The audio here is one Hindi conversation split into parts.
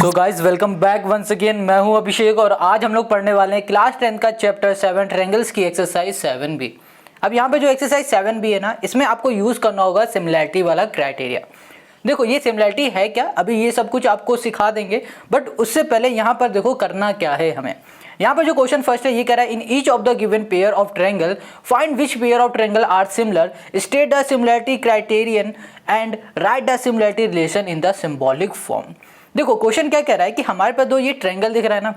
सो guys welcome back once again. मैं हूं अभिषेक और आज हम लोग पढ़ने वाले हैं क्लास 10 का चैप्टर 7 ट्रायंगल्स की एक्सरसाइज 7B। अब यहाँ पे जो एक्सरसाइज 7B है ना, इसमें आपको यूज करना होगा सिमिलैरिटी वाला क्राइटेरिया। देखो ये सिमिलैरिटी है क्या, अभी ये सब कुछ आपको सिखा देंगे, बट उससे पहले यहाँ पर देखो करना क्या है हमें। यहाँ पर जो क्वेश्चन फर्स्ट है ये कह रहा है in each of the given pair of triangle find which pair of triangle are similar, state the similarity criterion and write the similarity relation in the symbolic form. देखो क्वेश्चन क्या कह रहा है कि हमारे पास दो ये ट्रायंगल दिख रहा है ना,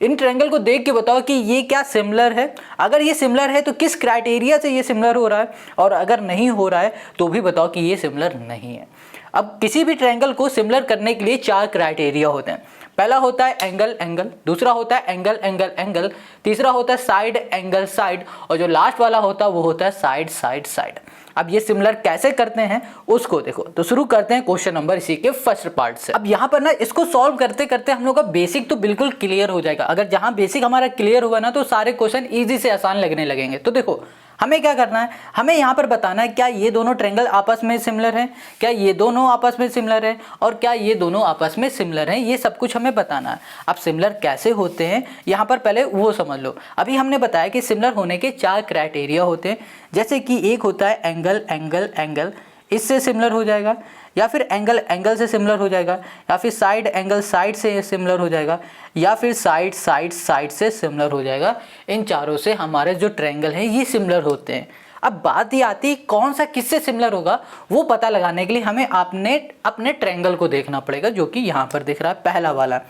इन ट्रायंगल को देख के बताओ कि ये क्या सिमिलर है। अगर ये सिमिलर है तो किस क्राइटेरिया से ये सिमिलर हो रहा है, और अगर नहीं हो रहा है तो भी बताओ कि ये सिमिलर नहीं है। अब किसी भी ट्रायंगल को सिमिलर करने के लिए चार क्राइटेरिया होते हैं। पहला होता है एंगल एंगल, दूसरा होता है एंगल एंगल एंगल, तीसरा होता है साइड एंगल साइड, और जो लास्ट वाला होता है वो होता है साइड साइड साइड। अब ये सिमिलर कैसे करते हैं उसको देखो, तो शुरू करते हैं क्वेश्चन नंबर इसी के फर्स्ट पार्ट से। अब यहाँ पर ना इसको सॉल्व करते करते हम लोग का बेसिक तो बिल्कुल क्लियर हो जाएगा। अगर जहाँ बेसिक हमारा क्लियर हुआ ना तो सारे क्वेश्चन ईजी से आसान लगने लगेंगे। तो देखो हमें क्या करना है, हमें यहाँ पर बताना है क्या ये दोनों ट्रायंगल आपस में सिमिलर है, क्या ये दोनों आपस में सिमिलर है, और क्या ये दोनों आपस में सिमिलर हैं, ये सब कुछ हमें बताना है। अब सिमिलर कैसे होते हैं यहाँ पर पहले वो समझ लो। अभी हमने बताया कि सिमिलर होने के चार क्राइटेरिया होते हैं, जैसे कि एक होता है एंगल एंगल एंगल, इससे सिमिलर हो जाएगा, या फिर एंगल एंगल से सिमिलर हो जाएगा, या फिर साइड एंगल साइड से सिमिलर हो जाएगा, या फिर साइड साइड साइड से सिमिलर हो जाएगा। इन चारों से हमारे जो ट्रायंगल हैं ये सिमिलर होते हैं। अब बात ये आती है कौन सा किससे सिमिलर होगा, वो पता लगाने के लिए हमें अपने ट्रायंगल को देखना पड़ेगा, जो कि यहाँ पर दिख रहा है पहला वाला।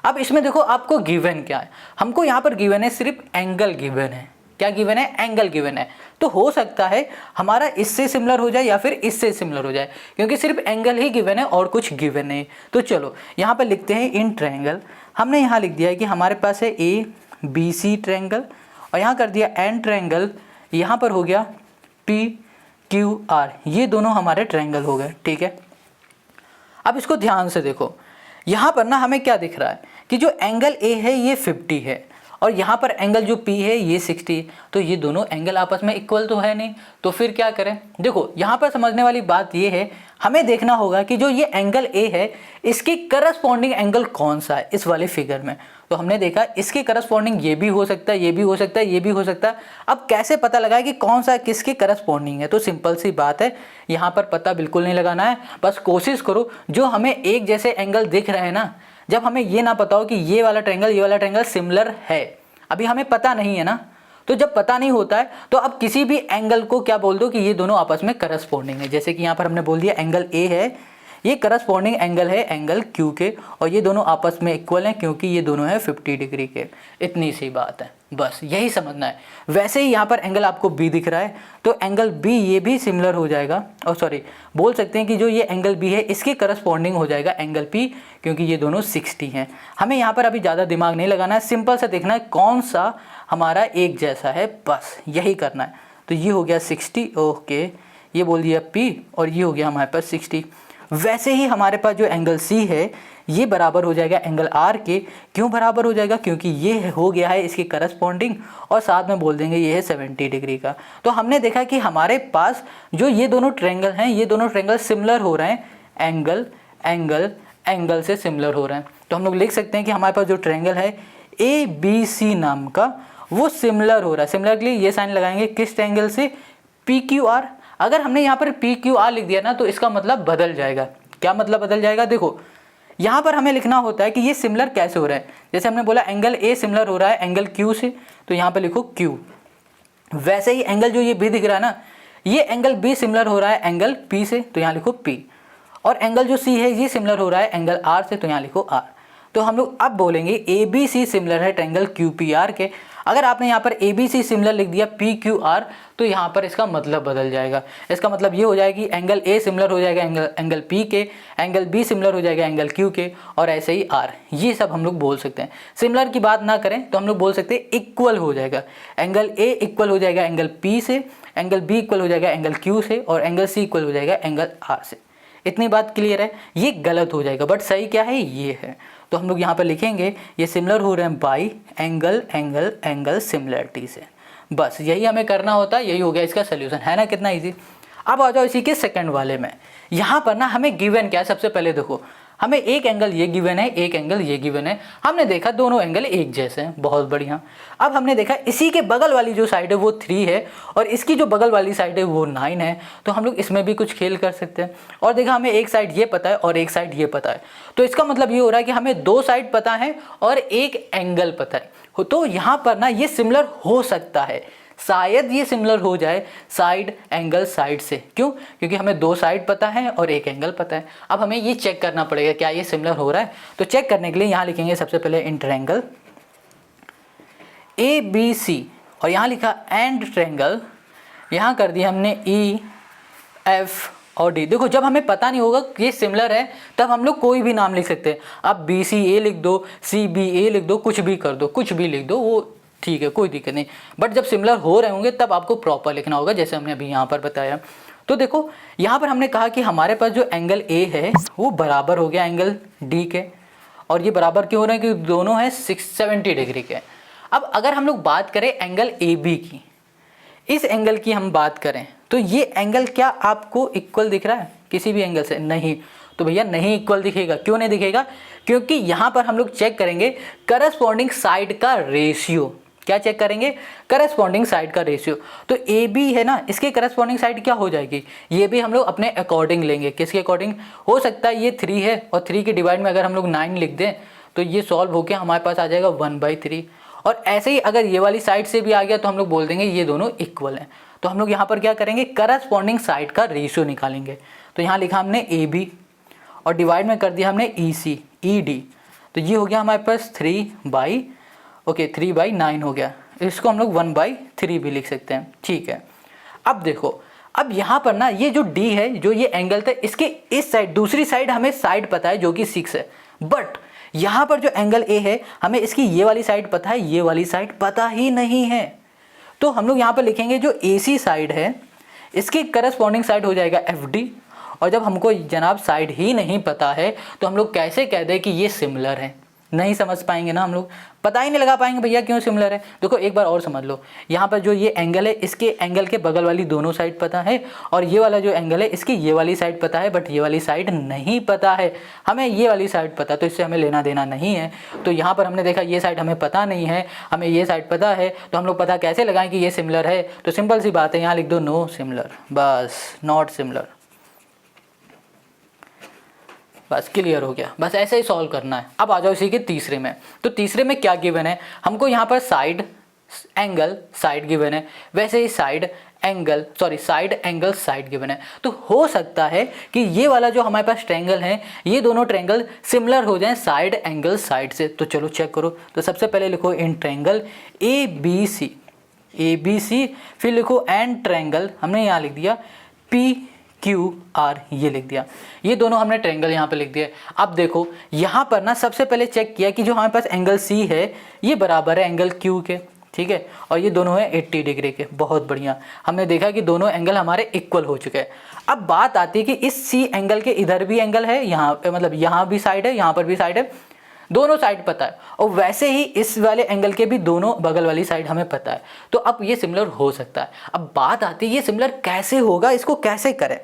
अब इसमें देखो आपको गिवन क्या है, हमको यहाँ पर गिवन है सिर्फ एंगल गिवन है। क्या गिवन है? एंगल गिवन है। तो हो सकता है हमारा इससे सिमिलर हो जाए या फिर इससे सिमिलर हो जाए, क्योंकि सिर्फ एंगल ही गिवन है और कुछ गिवन नहीं। तो चलो यहाँ पर लिखते हैं इन ट्रायंगल। हमने यहाँ लिख दिया है कि हमारे पास है ए बी सी ट्रायंगल, और यहाँ कर दिया एन ट्रायंगल, यहाँ पर हो गया पी क्यू आर, ये दोनों हमारे ट्रायंगल हो गए। ठीक है, अब इसको ध्यान से देखो। यहाँ पर ना हमें क्या दिख रहा है कि जो एंगल ए है ये 50 है, और यहाँ पर एंगल जो P है ये 60। तो ये दोनों एंगल आपस में इक्वल तो है नहीं, तो फिर क्या करें। देखो यहाँ पर समझने वाली बात ये है, हमें देखना होगा कि जो ये एंगल A है इसकी करस्पॉन्डिंग एंगल कौन सा है इस वाले फिगर में। तो हमने देखा इसके करस्पॉन्डिंग ये भी हो सकता है, ये भी हो सकता है, ये भी हो सकता है। अब कैसे पता लगाए कि कौन सा किसके करस्पॉन्डिंग है, तो सिंपल सी बात है, यहाँ पर पता बिल्कुल नहीं लगाना है। बस कोशिश करो जो हमें एक जैसे एंगल दिख रहे हैं ना, जब हमें ये ना पता हो कि ये वाला ट्रायंगल सिमिलर है, अभी हमें पता नहीं है ना, तो जब पता नहीं होता है तो अब किसी भी एंगल को क्या बोल दो कि ये दोनों आपस में करस्पॉन्डिंग है। जैसे कि यहाँ पर हमने बोल दिया एंगल ए है, ये करस्पॉन्डिंग एंगल है एंगल क्यू के, और ये दोनों आपस में इक्वल हैं क्योंकि ये दोनों है 50 डिग्री के। इतनी सी बात है, बस यही समझना है। वैसे ही यहाँ पर एंगल आपको बी दिख रहा है, तो एंगल बी ये भी सिमिलर हो जाएगा, और सॉरी बोल सकते हैं कि जो ये एंगल बी है इसके करस्पॉन्डिंग हो जाएगा एंगल पी, क्योंकि ये दोनों 60 हैं। हमें यहाँ पर अभी ज़्यादा दिमाग नहीं लगाना है, सिंपल सा देखना है कौन सा हमारा एक जैसा है, बस यही करना है। तो ये हो गया 60, ओके, ये बोल दिया पी, और ये हो गया हमारे पास 60। वैसे ही हमारे पास जो एंगल सी है ये बराबर हो जाएगा एंगल आर के। क्यों बराबर हो जाएगा? क्योंकि ये हो गया है इसके करस्पॉन्डिंग, और साथ में बोल देंगे ये है 70 डिग्री का। तो हमने देखा कि हमारे पास जो ये दोनों ट्रायंगल हैं ये दोनों ट्रायंगल सिमिलर हो रहे हैं, एंगल एंगल एंगल से सिमिलर हो रहे हैं। तो हम लोग लिख सकते हैं कि हमारे पास जो ट्रायंगल है ए बी सी नाम का वो सिमिलर हो रहा है। सिमिलर के लिए ये साइन लगाएंगे किस ट्रायंगल से? P Q R. अगर हमने यहाँ पर पी क्यू आर लिख दिया ना तो इसका मतलब बदल जाएगा। क्या मतलब बदल जाएगा? देखो यहाँ पर हमें लिखना होता है कि ये सिमिलर कैसे हो रहा है। जैसे हमने बोला एंगल ए सिमिलर हो रहा है एंगल क्यू से, तो यहाँ पर लिखो क्यू। वैसे ही एंगल जो ये बी दिख रहा है ना, ये एंगल बी सिमिलर हो रहा है एंगल पी से, तो यहाँ लिखो पी। और एंगल जो सी है ये सिमिलर हो रहा है एंगल आर से, तो यहाँ लिखो आर। तो हम लोग अब बोलेंगे ए बी सी सिमिलर है ट्रायंगल क्यू पी आर के। अगर आपने यहाँ पर ए बी सी सिमिलर लिख दिया पी क्यू आर, तो यहाँ पर इसका मतलब बदल जाएगा। इसका मतलब ये हो जाएगा कि एंगल ए सिमिलर हो जाएगा एंगल पी के, एंगल बी सिमिलर हो जाएगा एंगल क्यू के, और ऐसे ही आर। ये सब हम लोग बोल सकते हैं। सिमिलर की बात ना करें तो हम लोग बोल सकते हैं इक्वल हो जाएगा। एंगल ए इक्वल हो जाएगा एंगल पी से, एंगल बी इक्वल हो जाएगा एंगल क्यू से, और एंगल सी इक्वल हो जाएगा एंगल आर से। इतनी बात क्लियर है? ये गलत हो जाएगा, बट सही क्या है? ये है। तो हम लोग यहाँ पर लिखेंगे ये सिमिलर हो रहे हैं by angle angle angle similarity से। बस यही हमें करना होता है, यही हो गया इसका सोल्यूशन, है ना? कितना इजी। अब आ जाओ इसी के सेकंड वाले में। यहाँ पर ना हमें गिवन क्या है, सबसे पहले देखो हमें एक एंगल ये गिवन है, एक एंगल ये गिवन है, हमने देखा दोनों एंगल एक जैसे हैं, बहुत बढ़िया। अब हमने देखा इसी के बगल वाली जो साइड है वो 3 है और इसकी जो बगल वाली साइड है वो 9 है, तो हम लोग इसमें भी कुछ खेल कर सकते हैं। और देखा हमें एक साइड ये पता है और एक साइड ये पता है, तो इसका मतलब ये हो रहा है कि हमें 2 साइड पता है और एक एंगल पता है। तो यहाँ पर ना ये सिमिलर हो सकता है, शायद ये सिमिलर हो जाए साइड एंगल साइड से। क्यों? क्योंकि हमें 2 साइड पता है और एक एंगल पता है। अब हमें ये चेक करना पड़ेगा क्या ये सिमिलर हो रहा है। तो चेक करने के लिए यहाँ लिखेंगे सबसे पहले इंटरएंगल ABC और यहाँ लिखा एंड ट्रायंगल, यहाँ कर दिया हमने EF और D। देखो जब हमें पता नहीं होगा कि ये सिमिलर है तब हम लोग कोई भी नाम लिख सकते हैं। आप BCA लिख दो, CBA लिख दो, कुछ भी कर दो, कुछ भी लिख दो, वो ठीक है, कोई दिक्कत नहीं। बट जब सिमिलर हो रहे होंगे तब आपको प्रॉपर लिखना होगा, जैसे हमने अभी यहाँ पर बताया। तो देखो यहाँ पर हमने कहा कि हमारे पास जो एंगल A है वो बराबर हो गया एंगल D के, और ये बराबर क्यों हो रहे हैं? क्योंकि दोनों हैं 670 डिग्री के। अब अगर हम लोग बात करें एंगल AB की, इस एंगल की हम बात करें तो ये एंगल क्या आपको इक्वल दिख रहा है किसी भी एंगल से? नहीं। तो भैया नहीं इक्वल दिखेगा। क्यों नहीं दिखेगा? क्योंकि यहाँ पर हम लोग चेक करेंगे करस्पॉन्डिंग साइड का रेशियो। क्या चेक करेंगे? करस्पॉन्डिंग साइड का रेशियो। तो AB है ना, इसके करस्पॉन्डिंग साइड क्या हो जाएगी? ये भी हम लोग अपने अकॉर्डिंग लेंगे। किसके अकॉर्डिंग? हो सकता है ये 3 है और 3 के डिवाइड में अगर हम लोग 9 लिख दें तो ये सॉल्व होकर हमारे पास आ जाएगा 1/3। और ऐसे ही अगर ये वाली साइड से भी आ गया तो हम लोग बोल देंगे ये दोनों इक्वल हैं। तो हम लोग यहाँ पर क्या करेंगे? करस्पॉन्डिंग साइड का रेशियो निकालेंगे। तो यहाँ लिखा हमने AB और डिवाइड में कर दिया हमने ED। तो ये हो गया हमारे पास 3/9 हो गया। इसको हम लोग 1/3 भी लिख सकते हैं, ठीक है। अब देखो, अब यहाँ पर ना ये जो D है, जो ये एंगल था, इसके इस साइड, दूसरी साइड हमें साइड पता है जो कि 6 है। बट यहाँ पर जो एंगल A है हमें इसकी ये वाली साइड पता है, ये वाली साइड पता ही नहीं है। तो हम लोग यहाँ पर लिखेंगे जो AC साइड है इसकी करस्पॉन्डिंग साइड हो जाएगा FD। और जब हमको जनाब साइड ही नहीं पता है तो हम लोग कैसे कह दें कि ये सिमिलर है? नहीं समझ पाएंगे ना, हम लोग पता ही नहीं लगा पाएंगे भैया क्यों सिमिलर है। देखो एक बार और समझ लो, यहाँ पर जो ये एंगल है इसके एंगल के बगल वाली दोनों साइड पता है और ये वाला जो एंगल है इसकी ये वाली साइड पता है, बट ये वाली साइड नहीं पता है। हमें ये वाली साइड पता, तो इससे हमें लेना देना नहीं है। तो यहाँ पर हमने देखा ये साइड हमें पता नहीं है, हमें ये साइड पता है, तो हम लोग पता कैसे लगाएं कि ये सिमिलर है? तो सिंपल सी बात है, यहाँ लिख दो नो सिमिलर, बस नॉट सिमिलर, बस क्लियर हो गया। बस ऐसे ही सॉल्व करना है। अब आ जाओ इसी के तीसरे में। तो तीसरे में क्या गिवन है? हमको यहाँ पर साइड एंगल साइड गिवन है, वैसे ही साइड एंगल साइड गिवन है। तो हो सकता है कि ये वाला जो हमारे पास ट्रायंगल है, ये दोनों ट्रायंगल सिमिलर हो जाएं साइड एंगल साइड से। तो चलो चेक करो। तो सबसे पहले लिखो इन ट्रायंगल ABC, फिर लिखो एंड ट्रायंगल, हमने यहाँ लिख दिया PQR, ये लिख दिया। ये दोनों हमने ट्रायंगल यहाँ पे लिख दिया। अब देखो यहाँ पर ना सबसे पहले चेक किया कि जो हमारे पास एंगल C है ये बराबर है एंगल Q के, ठीक है, और ये दोनों है 80 डिग्री के। बहुत बढ़िया, हमने देखा कि दोनों एंगल हमारे इक्वल हो चुके हैं। अब बात आती है कि इस C एंगल के इधर भी एंगल है, यहाँ मतलब यहाँ भी साइड है, यहाँ पर भी साइड है, दोनों साइड पता है, और वैसे ही इस वाले एंगल के भी दोनों बगल वाली साइड हमें पता है। तो अब ये सिमिलर हो सकता है। अब बात आती है ये सिमिलर कैसे होगा, इसको कैसे करें?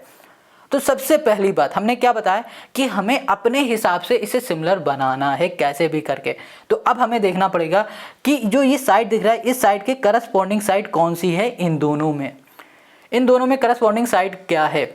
तो सबसे पहली बात हमने क्या बताया कि हमें अपने हिसाब से इसे सिमिलर बनाना है, कैसे भी करके। तो अब हमें देखना पड़ेगा कि जो ये साइड दिख रहा है, इस साइड के करस्पॉन्डिंग साइड कौन सी है इन दोनों में करस्पॉन्डिंग साइड क्या है।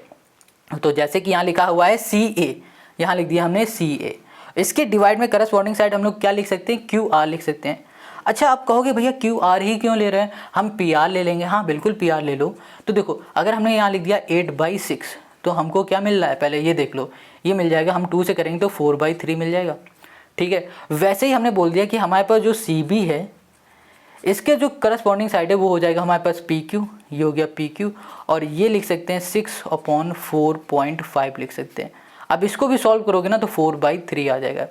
तो जैसे कि यहाँ लिखा हुआ है CA, यहाँ लिख दिया हमने CA। इसके डिवाइड में करस्पॉन्डिंग साइड हम लोग क्या लिख सकते हैं? QR लिख सकते हैं। अच्छा, आप कहोगे भैया QR ही क्यों ले रहे हैं, हम PR ले लेंगे। हाँ बिल्कुल PR ले लो। तो देखो अगर हमने यहाँ लिख दिया 8/6 तो हमको क्या मिल रहा है? पहले ये देख लो, ये मिल जाएगा। हम 2 से करेंगे तो 4/3 मिल जाएगा, ठीक है। वैसे ही हमने बोल दिया कि हमारे पास जो CB है इसके जो करस्पॉन्डिंग साइड है वो हो जाएगा हमारे पास PQ, ये हो गया PQ, और ये लिख सकते हैं 6/4.5 लिख सकते हैं। अब इसको भी सॉल्व करोगे ना तो 4/3 आ जाएगा।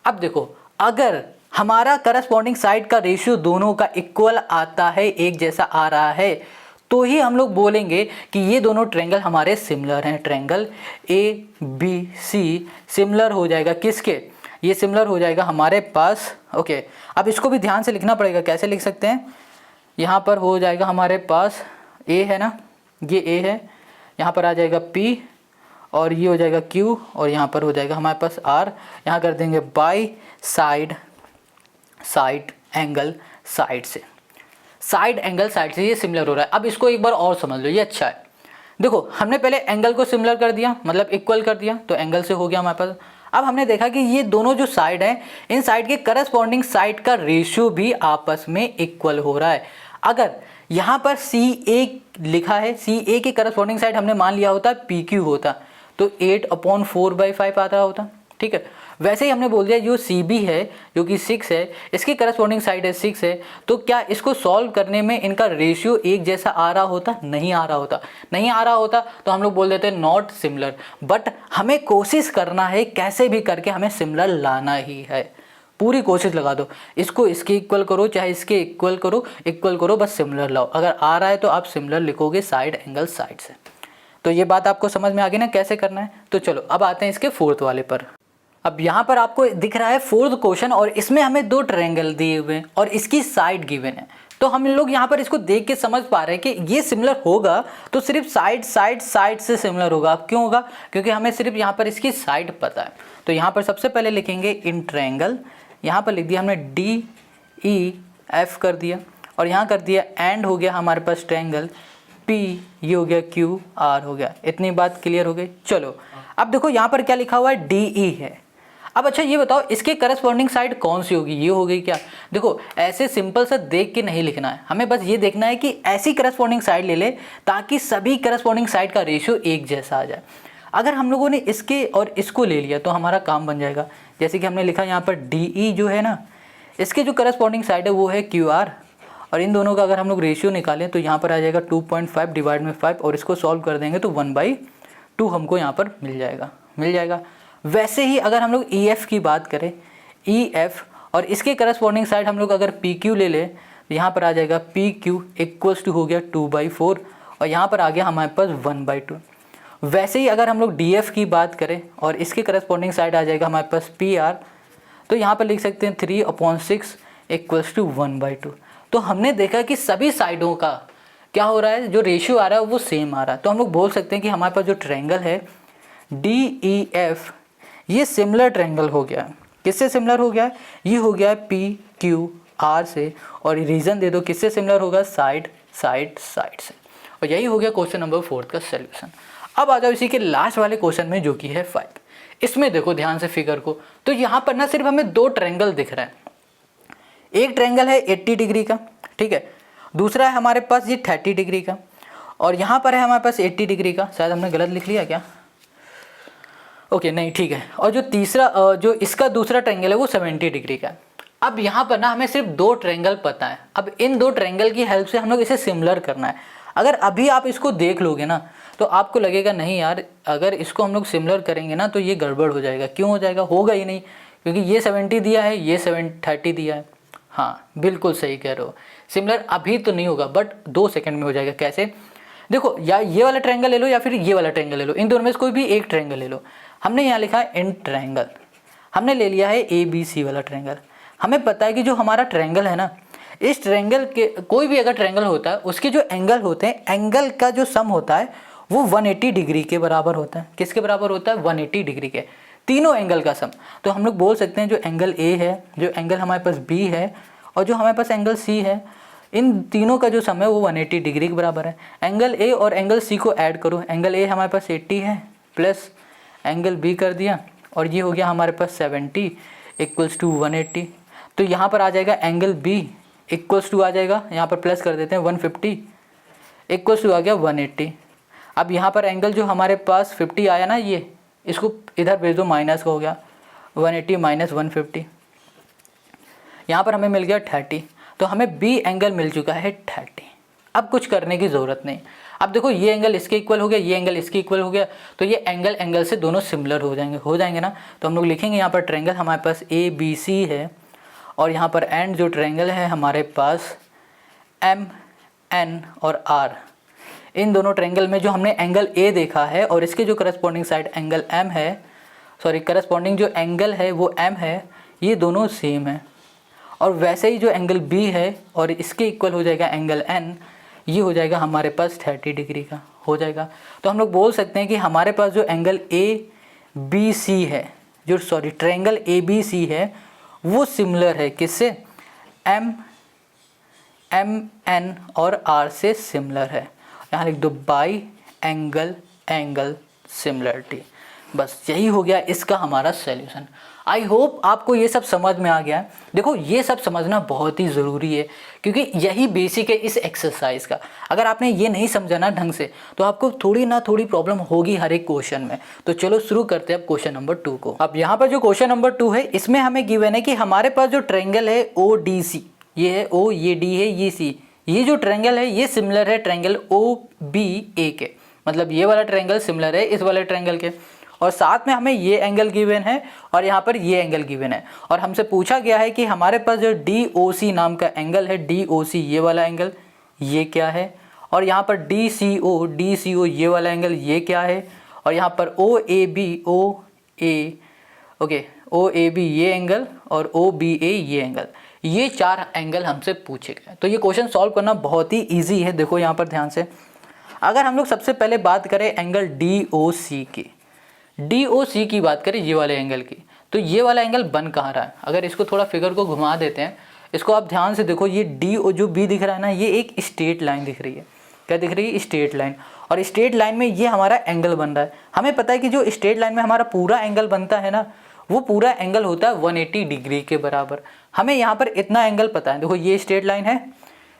अब देखो अगर हमारा करस्पॉन्डिंग साइड का रेशियो दोनों का इक्वल आता है, एक जैसा आ रहा है, तो ही हम लोग बोलेंगे कि ये दोनों ट्रायंगल हमारे सिमिलर हैं। ट्रायंगल ABC सिमिलर हो जाएगा किसके? ये सिमिलर हो जाएगा हमारे पास, ओके। अब इसको भी ध्यान से लिखना पड़ेगा, कैसे लिख सकते हैं? यहाँ पर हो जाएगा हमारे पास A है ना, ये A है, यहाँ पर आ जाएगा P और ये हो जाएगा Q और यहाँ पर हो जाएगा हमारे पास R। यहाँ कर देंगे बाई साइड एंगल साइड से, साइड एंगल साइड से ये सिमिलर हो रहा है। अब इसको एक बार और समझ लो, ये अच्छा है। देखो हमने पहले एंगल को सिमिलर कर दिया, मतलब इक्वल कर दिया, तो एंगल से हो गया हमारे पास। अब हमने देखा कि ये दोनों जो साइड हैं, इन साइड के करस्पॉन्डिंग साइड का रेशियो भी आपस में इक्वल हो रहा है। अगर यहाँ पर CA लिखा है, CA के करस्पॉन्डिंग साइड हमने मान लिया होता PQ होता, तो 8/4/5 आता होता, ठीक है। वैसे ही हमने बोल दिया जो CB है जो कि 6 है, इसकी करस्पॉन्डिंग साइड है 6 है, तो क्या इसको सॉल्व करने में इनका रेशियो एक जैसा आ रहा होता? नहीं आ रहा होता। नहीं आ रहा होता तो हम लोग बोल देते नॉट सिमिलर। बट हमें कोशिश करना है, कैसे भी करके हमें सिमिलर लाना ही है, पूरी कोशिश लगा दो। इसको इसके इक्वल करो, चाहे इसके इक्वल करो, बस सिमिलर लाओ। अगर आ रहा है तो आप सिमिलर लिखोगे साइड एंगल साइड से। तो ये बात आपको समझ में आ गई ना कैसे करना है। तो चलो अब आते हैं इसके फोर्थ वाले पर। अब यहाँ पर आपको दिख रहा है फोर्थ क्वेश्चन, और इसमें हमें 2 ट्रायंगल दिए हुए हैं और इसकी साइड गिवन है। तो हम लोग यहाँ पर इसको देख के समझ पा रहे हैं कि ये सिमिलर होगा तो सिर्फ साइड से सिमिलर होगा। अब क्यों होगा? क्योंकि हमें सिर्फ यहाँ पर इसकी साइड पता है। तो यहाँ पर सबसे पहले लिखेंगे इन ट्रायंगल, यहाँ पर लिख दिया हमने DEF कर दिया, और यहाँ कर दिया एंड हो गया हमारे पास ट्रायंगल P, ये हो गया QR हो गया। इतनी बात क्लियर हो गई। चलो अब देखो यहाँ पर क्या लिखा हुआ है, DE है। अब अच्छा ये बताओ इसके करस्पॉन्डिंग साइड कौन सी होगी? ये हो गई क्या? देखो ऐसे सिंपल सा देख के नहीं लिखना है, हमें बस ये देखना है कि ऐसी करस्पॉन्डिंग साइड ले ले ताकि सभी करस्पॉन्डिंग साइड का रेशियो एक जैसा आ जाए। अगर हम लोगों ने इसके और इसको ले लिया तो हमारा काम बन जाएगा। जैसे कि हमने लिखा यहाँ पर DE जो है ना, इसके जो करस्पॉन्डिंग साइड है वो है QR, और इन दोनों का अगर हम लोग रेशियो निकालें तो यहाँ पर आ जाएगा 2.5 डिवाइड में 5, और इसको सॉल्व कर देंगे तो 1/2 हमको यहाँ पर मिल जाएगा। वैसे ही अगर हम लोग EF की बात करें, EF और इसके करस्पॉन्डिंग साइड हम लोग अगर PQ ले लें तो यहाँ पर आ जाएगा PQ इक्वल्स टू हो गया 2/4, और यहाँ पर आ गया हमारे पास 1/2। वैसे ही अगर हम लोग DF की बात करें और इसके करस्पॉन्डिंग साइड आ जाएगा हमारे पास PR, तो यहाँ पर लिख सकते हैं 3/6 इक्वल्स टू 1/2। तो हमने देखा कि सभी साइडों का क्या हो रहा है, जो रेशियो आ रहा है वो सेम आ रहा है। तो हम लोग बोल सकते हैं कि हमारे पास जो ट्रायंगल है DEF ये सिमिलर ट्रायंगल हो गया। किससे सिमिलर हो गया? ये हो गया PQR से, और रीज़न दे दो किससे सिमिलर होगा, साइड से। और यही हो गया क्वेश्चन नंबर 4 का सॉल्यूशन। अब आ जाओ इसी के लास्ट वाले क्वेश्चन में जो कि है 5। इसमें देखो ध्यान से फिगर को, तो यहाँ पर ना सिर्फ हमें 2 ट्रायंगल दिख रहे हैं। एक ट्रायंगल है 80 डिग्री का, ठीक है, दूसरा है हमारे पास ये 30 डिग्री का, और यहाँ पर है हमारे पास 80 डिग्री का। शायद हमने गलत लिख लिया क्या? ओके नहीं ठीक है। और जो तीसरा जो इसका दूसरा ट्रायंगल है वो 70 डिग्री का है। अब यहाँ पर ना हमें सिर्फ 2 ट्रायंगल पता है। अब इन 2 ट्रायंगल की हेल्प से हम लोग इसे सिमिलर करना है। अगर अभी आप इसको देख लोगे ना तो आपको लगेगा नहीं यार, अगर इसको हम लोग सिमिलर करेंगे ना तो ये गड़बड़ हो जाएगा। क्यों हो जाएगा? होगा ही नहीं, क्योंकि ये 70 दिया है, ये 30 दिया है। हाँ बिल्कुल सही कह रहे हो, सिमिलर अभी तो नहीं होगा बट 2 सेकंड में हो जाएगा। कैसे? देखो या ये वाला ट्रायंगल ले लो या फिर ये वाला ट्रायंगल ले लो, इन दोनों में से कोई भी एक ट्रायंगल ले लो। हमने यहाँ लिखा है इन ट्रायंगल, हमने ले लिया है ABC वाला ट्रायंगल। हमें पता है कि जो हमारा ट्रायंगल है ना, इस ट्रायंगल के कोई भी अगर ट्रायंगल होता है उसके जो एंगल होते हैं, एंगल का जो सम होता है वो 180 डिग्री के बराबर होता है। किसके बराबर होता है? 180 डिग्री के, तीनों एंगल का सम। तो हम लोग बोल सकते हैं जो एंगल A है, जो एंगल हमारे पास B है, और जो हमारे पास एंगल C है, इन तीनों का जो सम है वो 180 डिग्री के बराबर है। एंगल A और एंगल C को ऐड करो, एंगल A हमारे पास 80 है प्लस एंगल B कर दिया, और ये हो गया हमारे पास 70 इक्वल्स टू 180। तो यहाँ पर आ जाएगा एंगल B इक्वल्स टू आ जाएगा, यहाँ पर प्लस कर देते हैं 150 इक्वल्स टू आ गया 180। अब यहाँ पर एंगल जो हमारे पास 50 आया ना, ये इसको इधर भेज दो, माइनस का हो गया 180 माइनस 150, यहाँ पर हमें मिल गया 30। तो हमें B एंगल मिल चुका है 30। अब कुछ करने की ज़रूरत नहीं। अब देखो ये एंगल इसके इक्वल हो गया, ये एंगल इसके इक्वल हो गया, तो ये एंगल से दोनों सिमिलर हो जाएंगे ना। तो हम लोग लिखेंगे यहाँ पर ट्रायंगल हमारे पास ABC है, और यहाँ पर एंड जो ट्रायंगल है हमारे पास MN और R। इन दोनों ट्रायंगल में जो हमने एंगल A देखा है और इसके जो करस्पॉन्डिंग साइड एंगल M है, सॉरी करस्पॉन्डिंग जो एंगल है वो M है, ये दोनों सेम है। और वैसे ही जो एंगल B है और इसके इक्वल हो जाएगा एंगल N, ये हो जाएगा हमारे पास 30 डिग्री का। हो जाएगा। तो हम लोग बोल सकते हैं कि हमारे पास जो एंगल ए बी सी है, जो ट्रायंगल ए बी सी है, वो सिमिलर है किससे, एम एन और आर से सिमिलर है। यहाँ लिख दो बाई एंगल सिमिलरिटी। बस यही हो गया इसका हमारा सॉल्यूशन। आई होप आपको ये सब समझ में आ गया है। देखो ये सब समझना बहुत ही ज़रूरी है क्योंकि यही बेसिक है इस एक्सरसाइज का। अगर आपने ये नहीं समझा ना ढंग से तो आपको थोड़ी ना थोड़ी प्रॉब्लम होगी हर एक क्वेश्चन में। तो चलो शुरू करते हैं अब क्वेश्चन नंबर 2 को। अब यहाँ पर जो क्वेश्चन नंबर 2 है इसमें हमें गिवन है कि हमारे पास जो ट्रायंगल है ओ डी सी, ये है ओ, ये डी है, ये सी, ये जो ट्रायंगल है ये सिमिलर है ट्रायंगल ओ बी ए के। मतलब ये वाला ट्रायंगल सिमिलर है इस वाले ट्रायंगल के, और साथ में हमें ये एंगल गिवन है और यहाँ पर ये एंगल गिवन है। और हमसे पूछा गया है कि हमारे पास जो DOC नाम का एंगल है, DOC ये वाला एंगल, ये क्या है, और यहाँ पर DCO ये वाला एंगल, ये क्या है, और यहाँ पर OAB ये एंगल और OBA ये एंगल, ये 4 एंगल हमसे पूछे गए। तो ये क्वेश्चन सॉल्व करना बहुत ही ईजी है। देखो यहाँ पर ध्यान से, अगर हम लोग सबसे पहले बात करें एंगल DOC की बात करें, ये वाले एंगल की, तो ये वाला एंगल बन कहाँ रहा है। अगर इसको थोड़ा फिगर को घुमा देते हैं, इसको आप ध्यान से देखो, ये DO जो B दिख रहा है ना, ये एक स्ट्रेट लाइन दिख रही है। क्या दिख रही है, स्ट्रेट लाइन। और स्ट्रेट लाइन में ये हमारा एंगल बन रहा है। हमें पता है कि जो स्ट्रेट लाइन में हमारा पूरा एंगल बनता है ना, वो पूरा एंगल होता है 180 डिग्री के बराबर। हमें यहाँ पर इतना एंगल पता है। देखो ये स्ट्रेट लाइन है,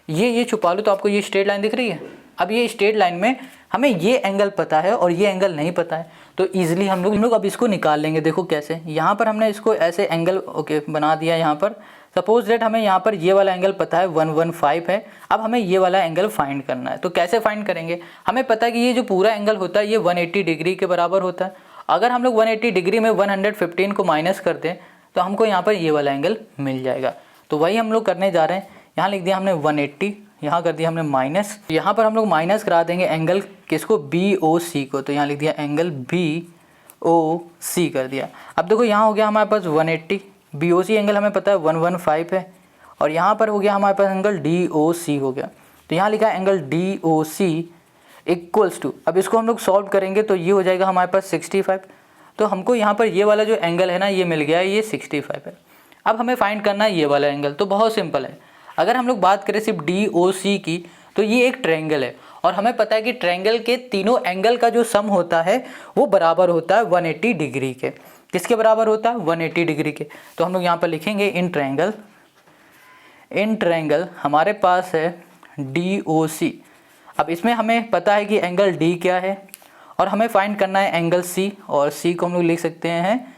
ये छुपा लो तो आपको ये स्ट्रेट लाइन दिख रही है। अब ये स्ट्रेट लाइन में हमें ये एंगल पता है और ये एंगल नहीं पता है, तो ईजिली हम लोग अब इसको निकाल लेंगे। देखो कैसे, यहाँ पर हमने इसको ऐसे एंगल बना दिया। यहाँ पर सपोज दैट हमें यहाँ पर ये वाला एंगल पता है 115 है। अब हमें ये वाला एंगल फाइंड करना है। तो कैसे फाइंड करेंगे, हमें पता है कि ये जो पूरा एंगल होता है ये 180 डिग्री के बराबर होता है। अगर हम लोग 180 डिग्री में 115 को माइनस कर दें तो हमको यहाँ पर ये वाला एंगल मिल जाएगा। तो वही हम लोग करने जा रहे हैं। यहाँ लिख दिया हमने 180, यहाँ कर दिया हमने माइनस, यहाँ पर हम लोग माइनस करा देंगे एंगल किसको, BOC को। तो यहाँ लिख दिया एंगल BOC कर दिया। अब देखो यहाँ हो गया हमारे पास 180, BOC एंगल हमें पता है 115 है, और यहाँ पर हो गया हमारे पास एंगल DOC हो गया। तो यहाँ लिखा है एंगल DOC इक्वल्स टू, अब इसको हम लोग सॉल्व करेंगे तो ये हो जाएगा हमारे पास 65। तो हमको यहाँ पर ये वाला जो एंगल है ना, ये मिल गया है, ये 65 है। अब हमें फाइंड करना है ये वाला एंगल। तो बहुत सिंपल है। अगर हम लोग बात करें सिर्फ DOC की, तो ये एक ट्रायंगल है और हमें पता है कि ट्रायंगल के तीनों एंगल का जो सम होता है वो बराबर होता है 180 डिग्री के। किसके बराबर होता है, 180 डिग्री के। तो हम लोग यहाँ पर लिखेंगे इन ट्रायंगल हमारे पास है DOC। अब इसमें हमें पता है कि एंगल D क्या है और हमें फाइंड करना है एंगल C, और C को हम लोग लिख सकते हैं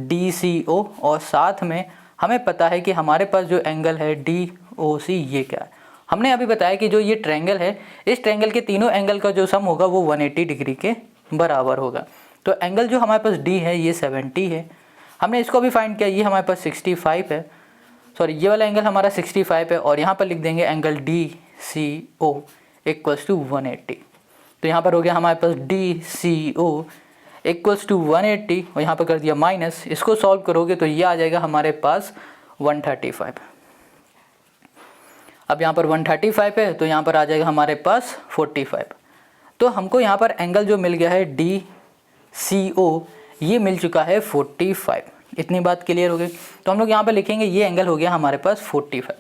DCO, और साथ में हमें पता है कि हमारे पास जो एंगल है DOC ये क्या है। हमने अभी बताया कि जो ये ट्रायंगल है, इस ट्रायंगल के तीनों एंगल का जो सम होगा वो 180 डिग्री के बराबर होगा। तो एंगल जो हमारे पास D है ये 70 है। हमने इसको भी फाइंड किया, ये हमारे पास 65 है, सॉरी ये वाला एंगल हमारा 65 है, और यहाँ पर लिख देंगे एंगल DCO इक्वल्स टू 180। तो यहाँ पर हो गया हमारे पास DCO इक्वल्स टू 180, और यहाँ पर कर दिया माइनस। इसको सॉल्व करोगे तो ये आ जाएगा हमारे पास 135। अब यहाँ पर 135 है तो यहाँ पर आ जाएगा हमारे पास 45। तो हमको यहाँ पर एंगल जो मिल गया है DCO ये मिल चुका है 45। इतनी बात क्लियर हो गई। तो हम लोग यहाँ पर लिखेंगे ये एंगल हो गया हमारे पास 45।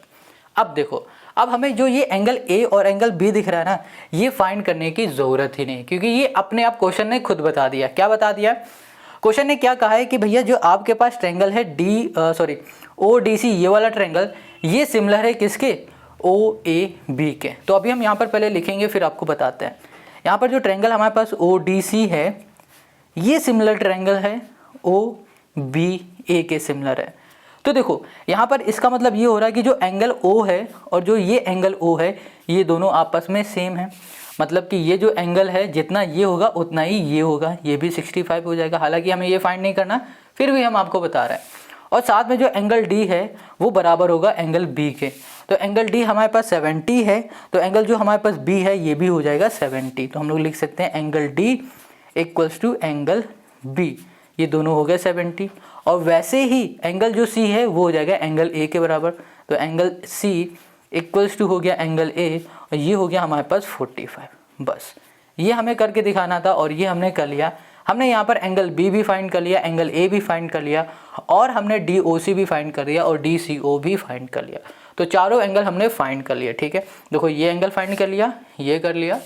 अब देखो, अब हमें जो ये एंगल A और एंगल B दिख रहा है ना, ये फाइंड करने की ज़रूरत ही नहीं, क्योंकि ये अपने आप क्वेश्चन ने खुद बता दिया। क्या बता दिया, क्वेश्चन ने क्या कहा है कि भैया जो आपके पास ट्रायंगल है ODC ये वाला ट्रायंगल, ये सिमिलर है किसके, OAB के। तो अभी हम यहाँ पर पहले लिखेंगे फिर आपको बताते हैं। यहाँ पर जो ट्रायंगल हमारे पास ODC है ये सिमिलर ट्रायंगल है OBA के सिमिलर है। तो देखो यहाँ पर इसका मतलब ये हो रहा है कि जो एंगल O है और जो ये एंगल O है ये दोनों आपस में सेम है। मतलब कि ये जो एंगल है जितना ये होगा उतना ही ये होगा, ये भी 65 हो जाएगा। हालांकि हमें ये फाइंड नहीं करना, फिर भी हम आपको बता रहे हैं। और साथ में जो एंगल D है वो बराबर होगा एंगल B के। तो एंगल D हमारे पास 70 है, तो एंगल जो हमारे पास B है ये भी हो जाएगा 70। तो हम लोग लिख सकते हैं angle D equals to angle B, ये दोनों हो गए 70। और वैसे ही एंगल जो C है वो हो जाएगा एंगल A के बराबर। तो एंगल C इक्वल्स टू हो गया एंगल A, और ये हो गया हमारे पास 45। बस ये हमें करके दिखाना था और ये हमने कर लिया। हमने यहाँ पर एंगल बी भी फाइंड कर लिया, एंगल ए भी फाइंड कर लिया और हमने डी ओ सी भी फाइंड कर लिया और डी सी ओ भी फाइंड कर लिया। तो चारों एंगल हमने फाइंड कर लिया। ठीक है, देखो ये एंगल फाइंड कर लिया, ये कर लिया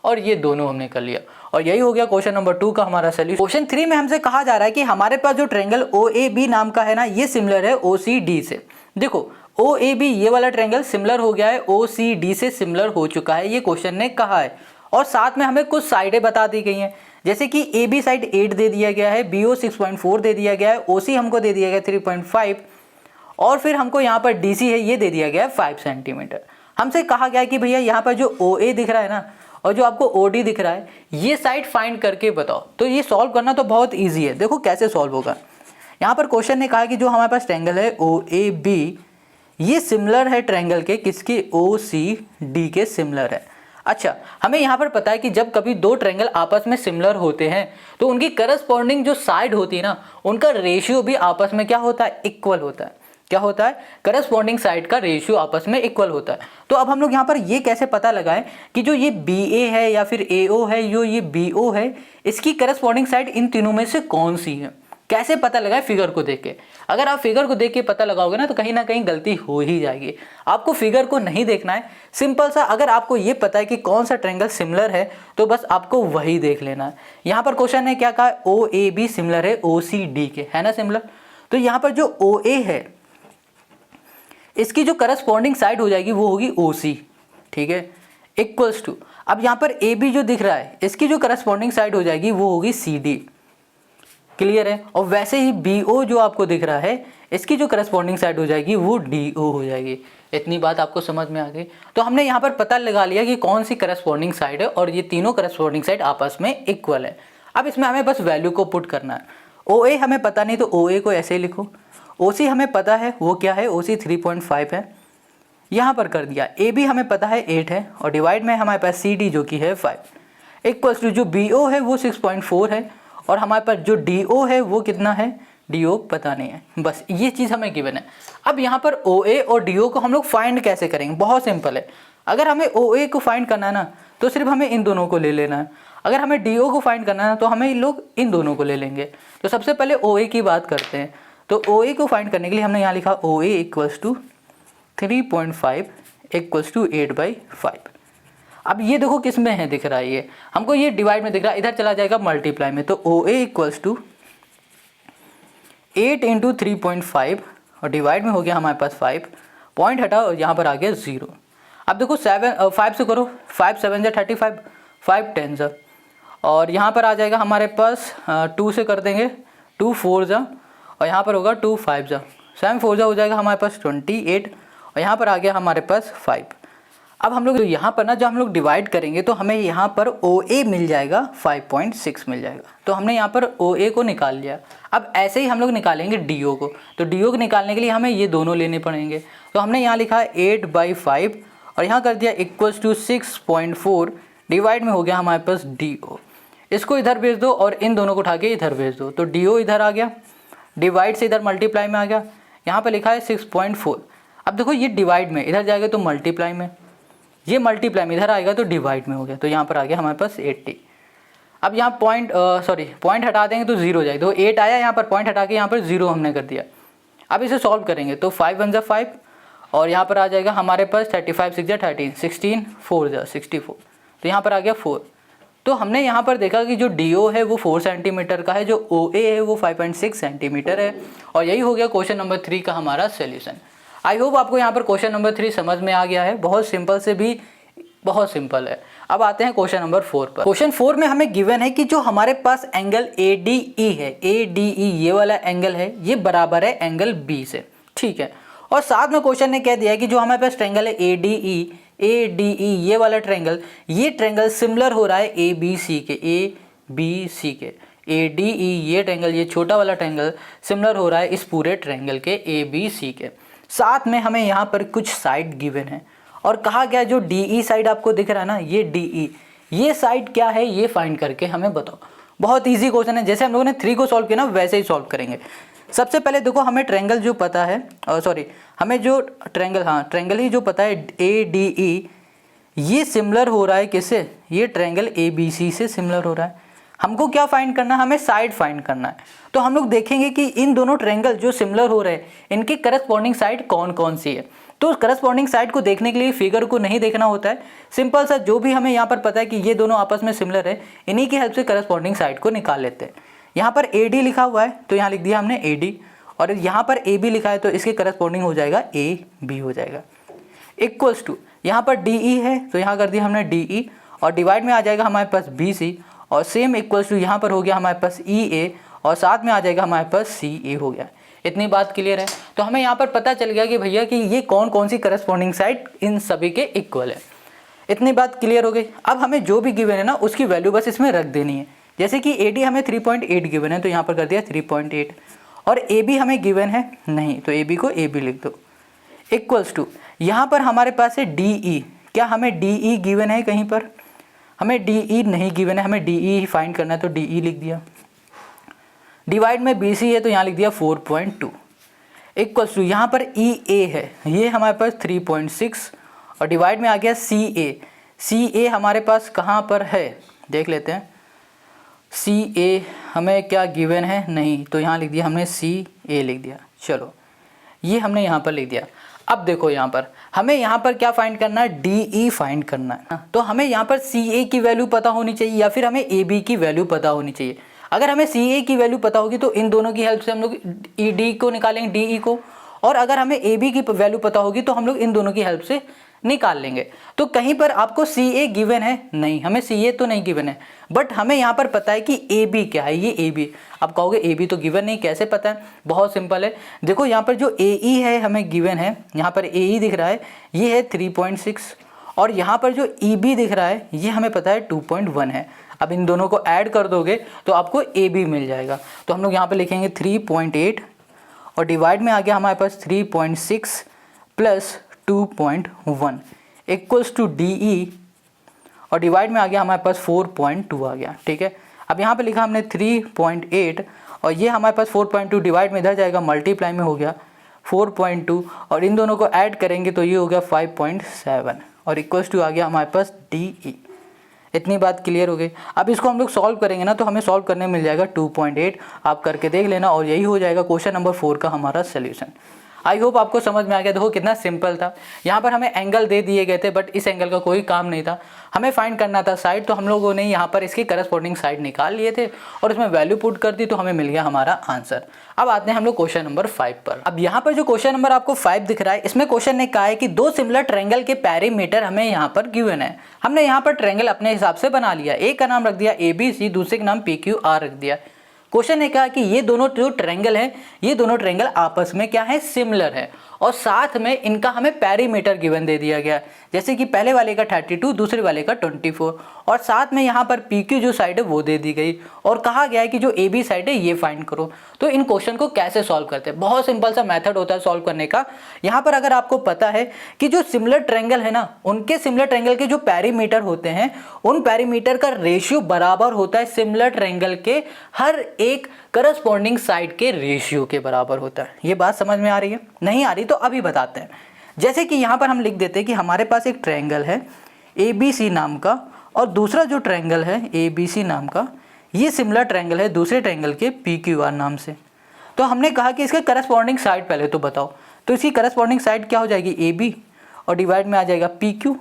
और ये दोनों हमने कर लिया और यही हो गया क्वेश्चन नंबर 2 का हमारा सोल्यूशन। क्वेश्चन 3 में हमसे कहा जा रहा है कि हमारे पास जो ट्रायंगल ओ ए बी नाम का है ना, ये सिमिलर है ओ सी डी से। देखो ओ ए बी ये वाला ट्रायंगल सिमिलर हो गया है, ओ सी डी से सिमिलर हो चुका है, ये क्वेश्चन ने कहा है। और साथ में हमें कुछ साइडें बता दी गई हैं, जैसे कि ए बी साइड 8 दे दिया गया है, बी ओ 6.4 दे दिया गया है, ओ सी हमको दे दिया गया 3.5 और फिर हमको यहाँ पर डी सी है ये दे दिया गया है 5 सेंटीमीटर। हमसे कहा गया है कि भैया यहाँ पर जो ओ ए दिख रहा है ना और जो आपको ओ डी दिख रहा है, ये साइड फाइंड करके बताओ। तो ये सॉल्व करना तो बहुत ईजी है। देखो कैसे सॉल्व होगा। यहाँ पर क्वेश्चन ने कहा कि जो हमारे पास ट्रायंगल है ओ ए बी, ये सिमिलर है ट्रायंगल के किसके, ओ सी डी के सिमिलर है। अच्छा, हमें यहाँ पर पता है कि जब कभी दो ट्रायंगल आपस में सिमिलर होते हैं तो उनकी करस्पॉन्डिंग जो साइड होती है ना, उनका रेशियो भी आपस में क्या होता है, इक्वल होता है। क्या होता है, करस्पॉन्डिंग साइड का रेशियो आपस में इक्वल होता है। तो अब हम लोग यहाँ पर ये कैसे पता लगाएं कि जो ये बी ए है या फिर ए ओ है, जो ये बी ओ है, इसकी करस्पॉन्डिंग साइड इन तीनों में से कौन सी है, कैसे पता लगाए, फिगर को देख के। अगर आप फिगर को देख के पता लगाओगे ना तो कहीं ना कहीं गलती हो ही जाएगी। आपको फिगर को नहीं देखना है, सिंपल सा, अगर आपको ये पता है कि कौन सा ट्रायंगल सिमिलर है तो बस आपको वही देख लेना है। यहाँ पर क्वेश्चन ने क्या कहा, ओ ए बी सिमिलर है ओ सी डी के, है ना सिमिलर। तो यहाँ पर जो ओ ए है इसकी जो करस्पॉन्डिंग साइड हो जाएगी वो होगी ओ सी। ठीक है, इक्वल्स टू, अब यहाँ पर ए बी जो दिख रहा है इसकी जो करस्पॉन्डिंग साइड हो जाएगी वो होगी सी डी। क्लियर है। और वैसे ही बी ओ जो आपको दिख रहा है इसकी जो करस्पॉन्डिंग साइड हो जाएगी वो डी ओ हो जाएगी। इतनी बात आपको समझ में आ गई। तो हमने यहाँ पर पता लगा लिया कि कौन सी करस्पॉन्डिंग साइड है और ये तीनों करस्पॉन्डिंग साइड आपस में इक्वल है। अब इसमें हमें बस वैल्यू को पुट करना है। ओ ए हमें पता नहीं तो ओ ए को ऐसे ही लिखो, ओ सी हमें पता है वो क्या है, ओ सी 3.5 है, यहाँ पर कर दिया। ए बी हमें पता है 8 है और डिवाइड में हमारे पास सी डी जो कि है 5 इक्वल्स टू जो बी ओ है वो 6.4 है और हमारे पास जो डी ओ है वो कितना है, डी ओ पता नहीं है। बस ये चीज़ हमें गिवन है। अब यहाँ पर ओ ए और डी ओ को हम लोग फाइंड कैसे करेंगे, बहुत सिंपल है। अगर हमें ओ ए को फाइंड करना है ना तो सिर्फ हमें इन दोनों को ले लेना है, अगर हमें डी ओ को फाइंड करना है तो हमें इन लोग इन दोनों को ले लेंगे। तो सबसे पहले ओ ए की बात करते हैं। तो ओ ए को फाइंड करने के लिए हमने यहाँ लिखा ओ ए इक्वल्स टू 3.5 इक्वल्स टू 8/5। अब ये देखो किस में है दिख रहा है, ये हमको ये डिवाइड में दिख रहा है, इधर चला जाएगा मल्टीप्लाई में। तो ओ ए इक्वल्स टू 8 इंटू 3.5 और डिवाइड में हो गया हमारे पास 5, पॉइंट हटा और यहाँ पर आ गया 0। अब देखो 5 से करो, 5 7 जा 35, 5 10 जा और यहाँ पर आ जाएगा हमारे पास 2 से कर देंगे, 2 4 जा और यहाँ पर होगा 2 5 जा, 7 4 जा हो जाएगा हमारे पास 28 और यहाँ पर आ गया हमारे पास 5। अब हम लोग यहाँ पर ना जब हम लोग डिवाइड करेंगे तो हमें यहाँ पर ओ ए मिल जाएगा 5.6 मिल जाएगा। तो हमने यहाँ पर ओ ए को निकाल लिया। अब ऐसे ही हम लोग निकालेंगे डी ओ को। तो डी ओ को निकालने के लिए हमें ये दोनों लेने पड़ेंगे। तो हमने यहाँ लिखा 8/5 और यहाँ कर दिया इक्वल्स टू 6.4 डिवाइड में हो गया हमारे पास डी ओ। इसको इधर भेज दो और इन दोनों को उठा के इधर भेज दो। तो डी ओ इधर आ गया, डिवाइड से इधर मल्टीप्लाई में आ गया। यहाँ पर लिखा है 6.4। अब देखो ये डिवाइड में इधर जाएगा तो मल्टीप्लाई में, ये मल्टीप्लाई में इधर आएगा तो डिवाइड में हो गया। तो यहाँ पर आ गया हमारे पास 80। अब यहाँ पॉइंट हटा देंगे तो 0 हो जाएगा। तो 8 आया, यहाँ पर पॉइंट हटा के यहाँ पर 0 हमने कर दिया। अब इसे सॉल्व करेंगे तो 5 1 जा 5 और यहाँ पर आ जाएगा हमारे पास 35 6 जा 13, 16 4 जा 64। तो यहाँ पर आ गया 4। तो हमने यहाँ पर देखा कि जो डी ओ है वो 4 सेंटीमीटर का है, जो ओ ए है वो 5.6 सेंटीमीटर है। और यही हो गया क्वेश्चन नंबर 3 का हमारा सोल्यूशन। आई होप आपको यहाँ पर क्वेश्चन नंबर 3 समझ में आ गया है। बहुत सिंपल से भी बहुत सिंपल है। अब आते हैं क्वेश्चन नंबर 4 पर। क्वेश्चन 4 में हमें गिवन है कि जो हमारे पास एंगल ADE है, ADE ये वाला एंगल है, ये बराबर है एंगल B से। ठीक है, और साथ में क्वेश्चन ने कह दिया है कि जो हमारे पास ट्रायंगल है ADE ये वाला ट्रायंगल, ये ट्रायंगल सिमिलर हो रहा है ABC के। ADE ये ट्रायंगल, ये छोटा वाला ट्रायंगल सिमिलर हो रहा है इस पूरे ट्रायंगल के ABC के। साथ में हमें यहाँ पर कुछ साइड गिवन है और कहा गया जो DE साइड आपको दिख रहा है ना, ये DE ये साइड क्या है ये फाइंड करके हमें बताओ। बहुत इजी क्वेश्चन है, जैसे हम लोगों ने 3 को सॉल्व किया ना वैसे ही सॉल्व करेंगे। सबसे पहले देखो हमें ट्रायंगल जो पता है, हमें जो ट्रायंगल ही जो पता है ADE, ये सिमिलर हो रहा है किससे, ये ट्रायंगल ABC से सिमिलर हो रहा है। हमको क्या फाइंड करना है, हमें साइड फाइंड करना है। तो हम लोग देखेंगे कि इन दोनों ट्रायंगल जो सिमिलर हो रहे हैं इनकी करस्पॉन्डिंग साइड कौन कौन सी है। तो करस्पॉन्डिंग साइड को देखने के लिए फिगर को नहीं देखना होता है, सिंपल सा जो भी हमें यहाँ पर पता है कि ये दोनों आपस में सिमिलर है, इन्हीं की हेल्प से करस्पॉन्डिंग साइड को निकाल लेते हैं। यहाँ पर AD लिखा हुआ है तो यहाँ लिख दिया हमने AD, और यहाँ पर AB लिखा है तो इसके करस्पॉन्डिंग हो जाएगा AB हो जाएगा। इक्वल्स टू यहाँ पर DE है तो यहाँ कर दिया हमने DE, और डिवाइड में आ जाएगा हमारे पास BC, और सेम इक्वल्स टू यहाँ पर हो गया हमारे पास EA, और साथ में आ जाएगा हमारे पास CA हो गया। इतनी बात क्लियर है। तो हमें यहाँ पर पता चल गया कि भैया कि ये कौन कौन सी करस्पॉन्डिंग साइड इन सभी के इक्वल है। इतनी बात क्लियर हो गई। अब हमें जो भी गिवन है ना उसकी वैल्यू बस इसमें रख देनी है। जैसे कि AD हमें 3.8 गिवन है तो यहाँ पर कर दिया 3.8, और AB हमें गिवन है नहीं तो AB को AB लिख दो। इक्वल्स टू यहाँ पर हमारे पास है DE, क्या हमें DE गिवन है कहीं पर, हमें DE नहीं गिवन है, हमें DE ही फाइंड करना है तो DE लिख दिया। डिवाइड में BC है तो यहाँ लिख दिया 4.2। इक्वल्स टू यहाँ पर EA है, ये हमारे पास 3.6, और डिवाइड में आ गया CA हमारे पास कहाँ पर है देख लेते हैं। CA हमें क्या गिवन है नहीं तो यहाँ लिख दिया हमने CA लिख दिया। चलो ये हमने यहाँ पर लिख दिया। अब देखो यहाँ पर हमें यहाँ पर क्या फाइंड करना है, DE फाइंड करना है। तो हमें यहाँ पर CA की वैल्यू पता होनी चाहिए या फिर हमें AB की वैल्यू पता होनी चाहिए। अगर हमें CA की वैल्यू पता होगी तो इन दोनों की हेल्प से हम लोग ED को निकालेंगे, DE को, और अगर हमें AB की वैल्यू पता होगी तो हम लोग इन दोनों की हेल्प से निकाल लेंगे। तो कहीं पर आपको CA गिवन है नहीं, हमें CA तो नहीं गिवन है, बट हमें यहाँ पर पता है कि AB क्या है, ये AB। आप कहोगे AB तो गिवन नहीं, कैसे पता है, बहुत सिंपल है। देखो यहाँ पर जो AE है हमें गिवन है, यहाँ पर AE दिख रहा है ये है 3.6, और यहाँ पर जो EB दिख रहा है ये हमें पता है 2.1 है। अब इन दोनों को ऐड कर दोगे तो आपको AB मिल जाएगा। तो हम लोग यहाँ पर लिखेंगे 3.8, और डिवाइड में आ गया हमारे पास 3.6 प्लस 2.1 इक्वल्स टू DE, और डिवाइड में आ गया हमारे पास 4.2 आ गया। ठीक है, अब यहाँ पे लिखा हमने 3.8, और ये हमारे पास 4.2 डिवाइड में इधर जाएगा मल्टीप्लाई में हो गया 4.2, और इन दोनों को ऐड करेंगे तो ये हो गया 5.7, और इक्वल्स टू आ गया हमारे पास DE। इतनी बात क्लियर हो गई। अब इसको हम लोग सॉल्व करेंगे ना तो हमें सॉल्व करने मिल जाएगा 2.8, आप करके देख लेना, और यही हो जाएगा क्वेश्चन नंबर 4 का हमारा सोल्यूशन। आई होप आपको समझ में आ गया। देखो कितना सिंपल था। यहाँ पर हमें एंगल दे दिए गए थे बट इस एंगल का कोई काम नहीं था, हमें फाइंड करना था साइड, तो हम लोगों ने यहाँ पर इसकी करस्पॉन्डिंग साइड निकाल लिए थे और उसमें वैल्यू पुट कर दी तो हमें मिल गया हमारा आंसर। अब आते हैं हम लोग क्वेश्चन नंबर 5 पर। अब यहाँ पर जो क्वेश्चन नंबर आपको 5 दिख रहा है, इसमें क्वेश्चन ने कहा है कि दो सिमिलर ट्रायंगल के पेरीमीटर हमें यहाँ पर गिवन है। हमने यहाँ पर ट्रायंगल अपने हिसाब से बना लिया, एक का नाम रख दिया ABC, दूसरे का नाम PQR रख दिया। क्वेश्चन ने कहा कि ये दोनों जो ट्रायंगल है, ये दोनों ट्रायंगल आपस में क्या है, सिमिलर है, और साथ में इनका हमें पेरीमीटर गिवन दे दिया गया, जैसे कि पहले वाले का 32, दूसरे वाले का 24, और साथ में यहाँ पर PQ जो साइड है वो दे दी गई, और कहा गया है कि जो AB साइड है ये फाइंड करो। तो इन क्वेश्चन को कैसे सॉल्व करते हैं, बहुत सिंपल सा मेथड होता है सॉल्व करने का। यहाँ पर अगर आपको पता है कि जो सिमिलर ट्रायंगल है ना, उनके सिमिलर ट्रायंगल के जो पेरीमीटर होते हैं, उन पेरीमीटर का रेशियो बराबर होता है सिमिलर ट्रायंगल के हर एक करस्पॉन्डिंग साइड के रेशियो के बराबर होता है। ये बात समझ में आ रही है? नहीं आ रही तो अभी बताते हैं। जैसे कि यहाँ पर हम लिख देते हैं कि हमारे पास एक ट्रायंगल है ABC नाम का, और दूसरा जो ट्रायंगल है ABC नाम का, ये सिमिलर ट्रायंगल है दूसरे ट्रायंगल के PQR नाम से। तो हमने कहा कि इसके करस्पॉन्डिंग साइड पहले तो बताओ, तो इसकी करस्पॉन्डिंग साइड क्या हो जाएगी, AB, और डिवाइड में आ जाएगा PQ।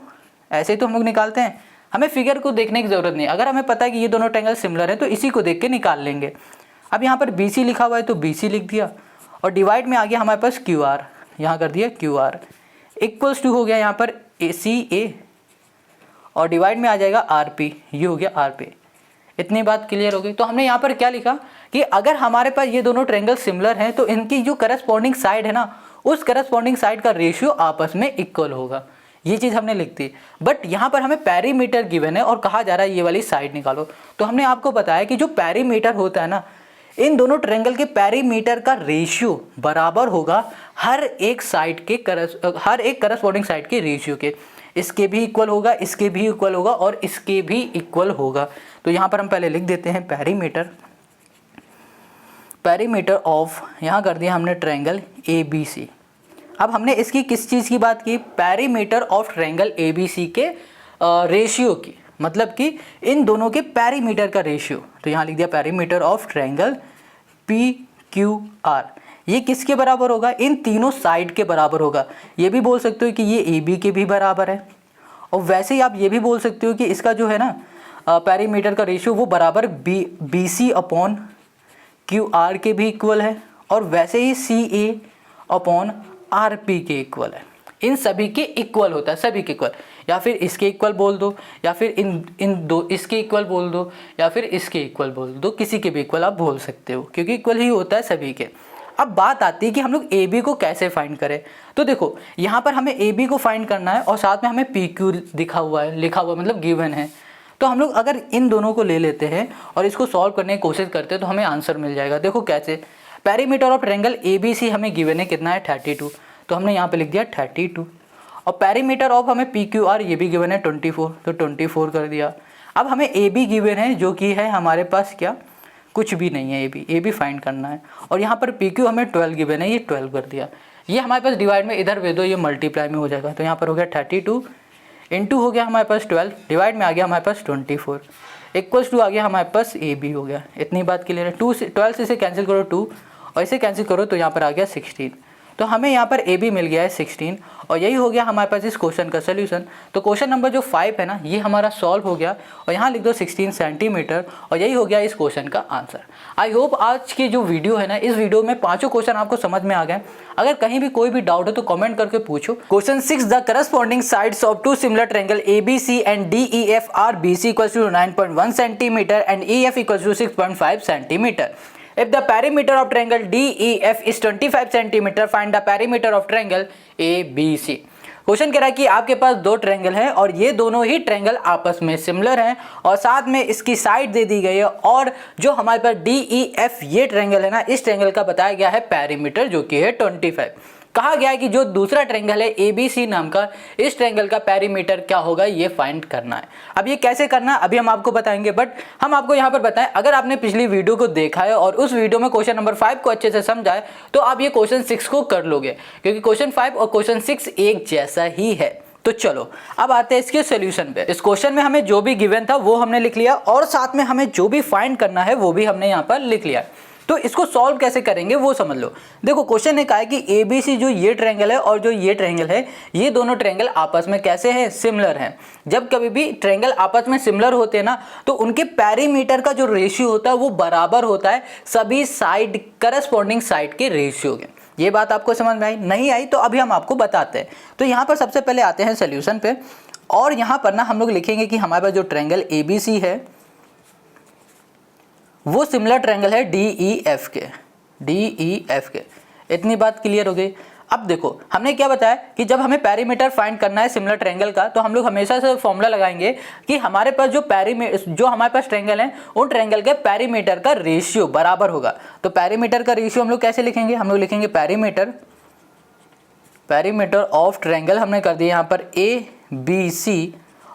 ऐसे ही तो हम लोग निकालते हैं, हमें फिगर को देखने की ज़रूरत नहीं। अगर हमें पता है कि ये दोनों ट्रायंगल सिमिलर है तो इसी को देख के निकाल लेंगे। अब यहाँ पर BC लिखा हुआ है तो BC लिख दिया, और डिवाइड में आ गया हमारे पास QR, यहाँ कर दिया QR, इक्वल्स टू हो गया यहाँ पर CA, और डिवाइड में आ जाएगा RP, ये हो गया RP। इतनी बात क्लियर हो गई। तो हमने यहाँ पर क्या लिखा कि अगर हमारे पास ये दोनों ट्रायंगल सिमिलर हैं तो इनकी जो करस्पॉन्डिंग साइड है ना, उस करस्पॉन्डिंग साइड का रेशियो आपस में इक्वल होगा। ये चीज़ हमने लिख दी, बट यहाँ पर हमें पेरीमीटर गिवन है और कहा जा रहा है ये वाली साइड निकालो। तो हमने आपको बताया कि जो पेरीमीटर होता है ना, इन दोनों ट्रायंगल के पेरीमीटर का रेशियो बराबर होगा हर एक करस्पॉन्डिंग साइड के रेशियो के। इसके भी इक्वल होगा, इसके भी इक्वल होगा, और इसके भी इक्वल होगा। तो यहाँ पर हम पहले लिख देते हैं पेरीमीटर ऑफ, यहाँ कर दिया हमने ट्रायंगल ABC। अब हमने इसकी किस चीज़ की बात की, पेरीमीटर ऑफ ट्रायंगल ABC के रेशियो की, मतलब कि इन दोनों के पेरीमीटर का रेशियो। तो यहाँ लिख दिया पेरीमीटर ऑफ ट्रायंगल PQR, ये किसके बराबर होगा? इन तीनों साइड के बराबर होगा। ये भी बोल सकते हो कि ये AB के भी बराबर है, और वैसे ही आप ये भी बोल सकते हो कि इसका जो है ना पेरीमीटर का रेशियो वो बराबर BC अपॉन QR के भी इक्वल है, और वैसे ही CA अपॉन RP के इक्वल है। इन सभी के इक्वल होता है, सभी के इक्वल, या फिर इसके इक्वल बोल दो, या फिर इन दो इसके इक्वल बोल दो, या फिर इसके इक्वल बोल दो, किसी के भी इक्वल आप बोल सकते हो, क्योंकि इक्वल ही होता है सभी के। अब बात आती है कि हम लोग AB को कैसे फाइंड करें। तो देखो यहाँ पर हमें AB को फाइंड करना है और साथ में हमें PQ लिखा हुआ मतलब गिवन है। तो हम लोग अगर इन दोनों को ले लेते हैं और इसको सॉल्व करने की कोशिश करते हैं तो हमें आंसर मिल जाएगा। देखो कैसे, पेरीमीटर ऑफ ट्रायंगल ABC हमें गिवन है कितना है 32, तो हमने यहाँ पे लिख दिया 32, और पेरीमीटर ऑफ हमें PQR ये भी गिवन है 24, तो 24 कर दिया। अब हमें AB गिवन है जो कि है हमारे पास क्या, कुछ भी नहीं है, AB फाइंड करना है, और यहाँ पर PQ हमें 12 गिवन है, ये 12 कर दिया। ये हमारे पास डिवाइड में इधर दे दो, ये मल्टीप्लाई में हो जाएगा, तो यहाँ पर हो गया 32 इंटू हो गया हमारे पास 12, डिवाइड में आ गया हमारे पास 24, इक्वल्स टू आ गया हमारे पास AB हो गया। इतनी बात क्लियर है। 12 से इसे कैंसिल करो 2, और इसे कैंसिल करो तो यहाँ पर आ गया 16, तो हमें यहाँ पर AB मिल गया है 16, और यही हो गया हमारे पास इस क्वेश्चन का सोल्यूशन। तो क्वेश्चन नंबर जो 5 है ना, ये हमारा सॉल्व हो गया, और यहाँ लिख दो 16 सेंटीमीटर, और यही हो गया इस क्वेश्चन का आंसर। आई होप आज की जो वीडियो है ना, इस वीडियो में 5 क्वेश्चन आपको समझ में आ गए। अगर कहीं भी कोई भी डाउट हो तो कमेंट करके पूछो। Question 6, the corresponding sides of two similar triangle ABC and DEF are BC equals to 9.1 centimetre and EF equals to 6.5 centimetre. If the perimeter of triangle DEF is 25 cm, find the perimeter of triangle ABC। Question कह रहा है कि आपके पास दो ट्रायंगल हैं और ये दोनों ही ट्रायंगल आपस में सिमिलर हैं, और साथ में इसकी साइड दे दी गई है, और जो हमारे पास DEF ये ट्रायंगल है ना, इस ट्रायंगल का बताया गया है पेरीमीटर जो कि है 25। कहा गया है कि जो दूसरा ट्रायंगल है ABC नाम का, इस ट्रायंगल का पेरीमीटर क्या होगा ये फाइंड करना है। अब ये कैसे करना है अभी हम आपको बताएंगे, बट हम आपको यहाँ पर बताएं, अगर आपने पिछली वीडियो को देखा है और उस वीडियो में क्वेश्चन नंबर 5 को अच्छे से समझा है तो आप ये क्वेश्चन 6 को कर लोगे, क्योंकि क्वेश्चन 5 और क्वेश्चन 6 एक जैसा ही है। तो चलो अब आते हैं इसके सॉल्यूशन पे। इस क्वेश्चन में हमें जो भी गिवन था वो हमने लिख लिया, और साथ में हमें जो भी फाइंड करना है वो भी हमने यहाँ पर लिख लिया। तो इसको सॉल्व कैसे करेंगे वो समझ लो। देखो क्वेश्चन ने कहा है कि ABC जो ये ट्रायंगल है और जो ये ट्रायंगल है, ये दोनों ट्रायंगल आपस में कैसे हैं, सिमिलर हैं। जब कभी भी ट्रायंगल आपस में सिमिलर होते हैं ना, तो उनके पेरीमीटर का जो रेशियो होता है वो बराबर होता है सभी साइड करस्पॉन्डिंग साइड के रेशियो के। ये बात आपको समझ में आई? नहीं आई तो अभी हम आपको बताते हैं। तो यहाँ पर सबसे पहले आते हैं सोल्यूशन पे, और यहाँ पर ना हम लोग लिखेंगे कि हमारे पास जो ट्रायंगल ABC है वो सिमिलर ट्रायंगल है DEF के। इतनी बात क्लियर हो गई। अब देखो हमने क्या बताया कि जब हमें पेरीमीटर फाइंड करना है सिमिलर ट्रायंगल का, तो हम लोग हमेशा से फॉर्मूला लगाएंगे कि हमारे पास जो हमारे पास ट्रायंगल है उन ट्रायंगल के पेरीमीटर का रेशियो बराबर होगा। तो पेरीमीटर का रेशियो हम लोग कैसे लिखेंगे, हम लोग लिखेंगे पेरीमीटर ऑफ ट्रायंगल, हमने कर दिया यहाँ पर ABC,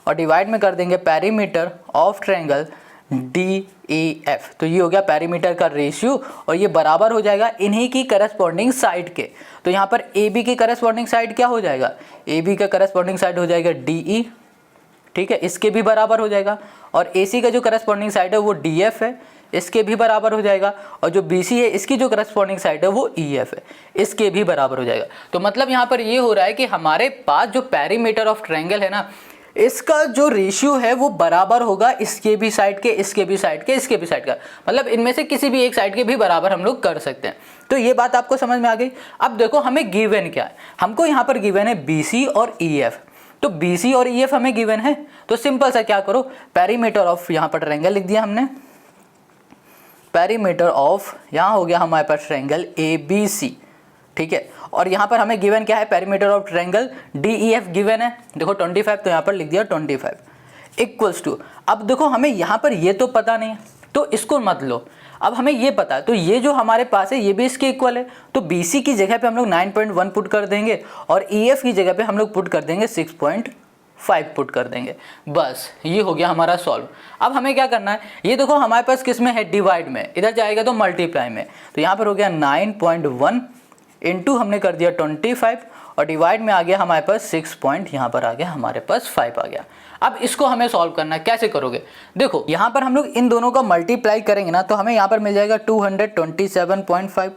और डिवाइड में कर देंगे पेरीमीटर ऑफ ट्रायंगल DEF। तो ये हो गया पेरीमीटर का रेशियो, और ये बराबर हो जाएगा इन्हीं की करस्पॉन्डिंग साइड के। तो यहाँ पर AB की करस्पॉन्डिंग साइड क्या हो जाएगा, AB का करस्पॉन्डिंग साइड हो जाएगा DE, ठीक है, इसके भी बराबर हो जाएगा। और AC का जो करस्पॉन्डिंग साइड है वो DF है, इसके भी बराबर हो जाएगा। और जो BC है इसकी जो करस्पॉन्डिंग साइड है वो EF है, इसके भी बराबर हो जाएगा। तो मतलब यहाँ पर ये हो रहा है कि हमारे पास जो पेरीमीटर ऑफ ट्रायंगल है ना, इसका जो रेशियो है वो बराबर होगा इसके भी साइड के, इसके भी साइड के, इसके भी साइड का, मतलब इनमें से किसी भी एक साइड के भी बराबर हम लोग कर सकते हैं। तो ये बात आपको समझ में आ गई। अब देखो हमें गिवन क्या है, हमको यहाँ पर गिवन है BC और EF। तो BC और EF हमें गिवन है, तो सिंपल सा क्या करो, पेरीमीटर ऑफ यहाँ पर ट्रायंगल लिख दिया हमने, पेरीमीटर ऑफ यहाँ हो गया हमारे पास ट्रायंगल ABC, ठीक है। और यहाँ पर हमें गिवन क्या है, perimeter of triangle DEF given है, देखो 25, तो यहाँ पर लिख दिया 25 इक्वल्स टू। अब देखो हमें यहाँ पर ये तो पता नहीं है तो इसको मत लो, अब हमें ये पता है, तो ये जो हमारे पास है ये भी इसके इक्वल है, तो BC की जगह पे हम लोग 9.1 पुट कर देंगे, और EF की जगह पे हम लोग पुट कर देंगे 6.5 पुट कर देंगे। बस ये हो गया हमारा सॉल्व। अब हमें क्या करना है, ये देखो हमारे पास किस में है, डिवाइड में, इधर जाएगा तो मल्टीप्लाई में। तो यहाँ पर हो गया 9.1 इनटू हमने कर दिया 25 और डिवाइड में आ गया हमारे पास 6 पॉइंट, यहाँ पर आ गया हमारे पास 5 आ गया। अब इसको हमें सॉल्व करना है, कैसे करोगे? देखो यहाँ पर हम लोग इन दोनों का मल्टीप्लाई करेंगे ना, तो हमें यहाँ पर मिल जाएगा 227.5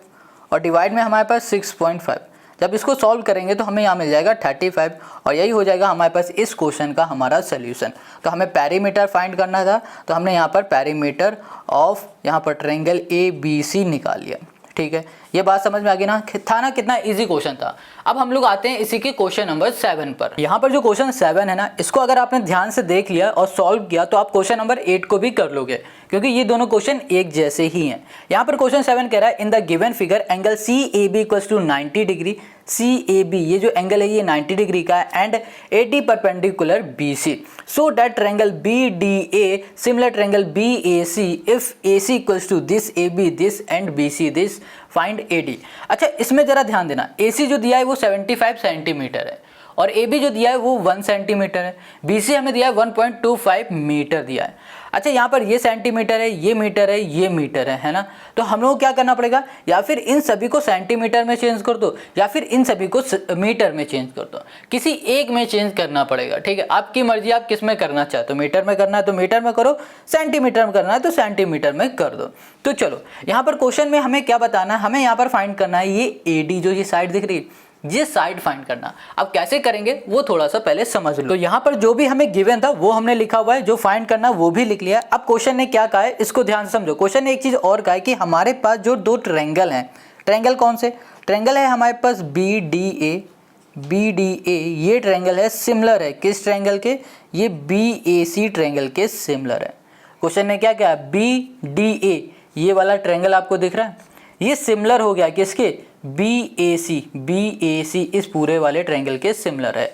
और डिवाइड में हमारे पास 6.5। जब इसको सॉल्व करेंगे तो हमें यहाँ मिल जाएगा 35 और यही हो जाएगा हमारे पास इस क्वेश्चन का हमारा सोल्यूशन। तो हमें पेरीमीटर फाइंड करना था, तो हमने यहाँ पर पेरीमीटर ऑफ यहाँ पर ट्रायंगल ABC निकाल लिया। ठीक है, ये बात समझ में आ गई ना? था ना, कितना इजी क्वेश्चन था। अब हम लोग आते हैं इसी के क्वेश्चन नंबर 7 पर। यहाँ पर जो क्वेश्चन 7 है ना, इसको अगर आपने ध्यान से देख लिया और सॉल्व किया तो आप क्वेश्चन नंबर 8 को भी कर लोगे, क्योंकि ये दोनों क्वेश्चन एक जैसे ही हैं। यहाँ पर क्वेश्चन 7 कह रहा है in the given figure angle CAB equals to 90 degree. CAB ये जो एंगल है ये 90 डिग्री का है and 80 perpendicular BC, so that triangle BDA similar triangle BAC if AC equals to this AB this and BC this, find AD। अच्छा, इसमें जरा ध्यान देना, AC जो दिया है वो 75 सेंटीमीटर है और AB जो दिया है वो 1 सेंटीमीटर है, BC हमने दिया है 1.25 मीटर दिया है। अच्छा, यहाँ पर ये सेंटीमीटर है, ये मीटर है, ये मीटर है ना? तो हम लोग को क्या करना पड़ेगा, या फिर इन सभी को सेंटीमीटर में चेंज कर दो या फिर इन सभी को मीटर में चेंज कर दो, किसी एक में चेंज करना पड़ेगा। ठीक है, आपकी मर्जी, आप किस में करना चाहते हो, मीटर में करना है तो मीटर में करो, सेंटीमीटर में करना है तो सेंटीमीटर में कर दो। तो चलो यहाँ पर क्वेश्चन में हमें क्या बताना है, हमें यहाँ पर फाइंड करना है ये AD जो ये साइड दिख रही है, ये साइड फाइंड करना। अब कैसे करेंगे वो थोड़ा सा पहले समझ लो। तो यहाँ पर जो भी हमें गिवन था वो हमने लिखा हुआ है, जो फाइंड करना वो भी लिख लिया। अब क्वेश्चन ने क्या कहा है इसको ध्यान से समझो। क्वेश्चन ने एक चीज और कहा है कि हमारे पास जो दो ट्रायंगल हैं, ट्रायंगल कौन से? ट्रायंगल है हमारे पास BDA ये ट्रायंगल है सिमिलर है किस ट्रायंगल के? ये BAC ट्रायंगल के सिमिलर है। क्वेश्चन ने क्या कहा, BDA ये वाला ट्रायंगल आपको दिख रहा है, ये सिमिलर हो गया किसके? BAC इस पूरे वाले ट्रायंगल के सिमिलर है।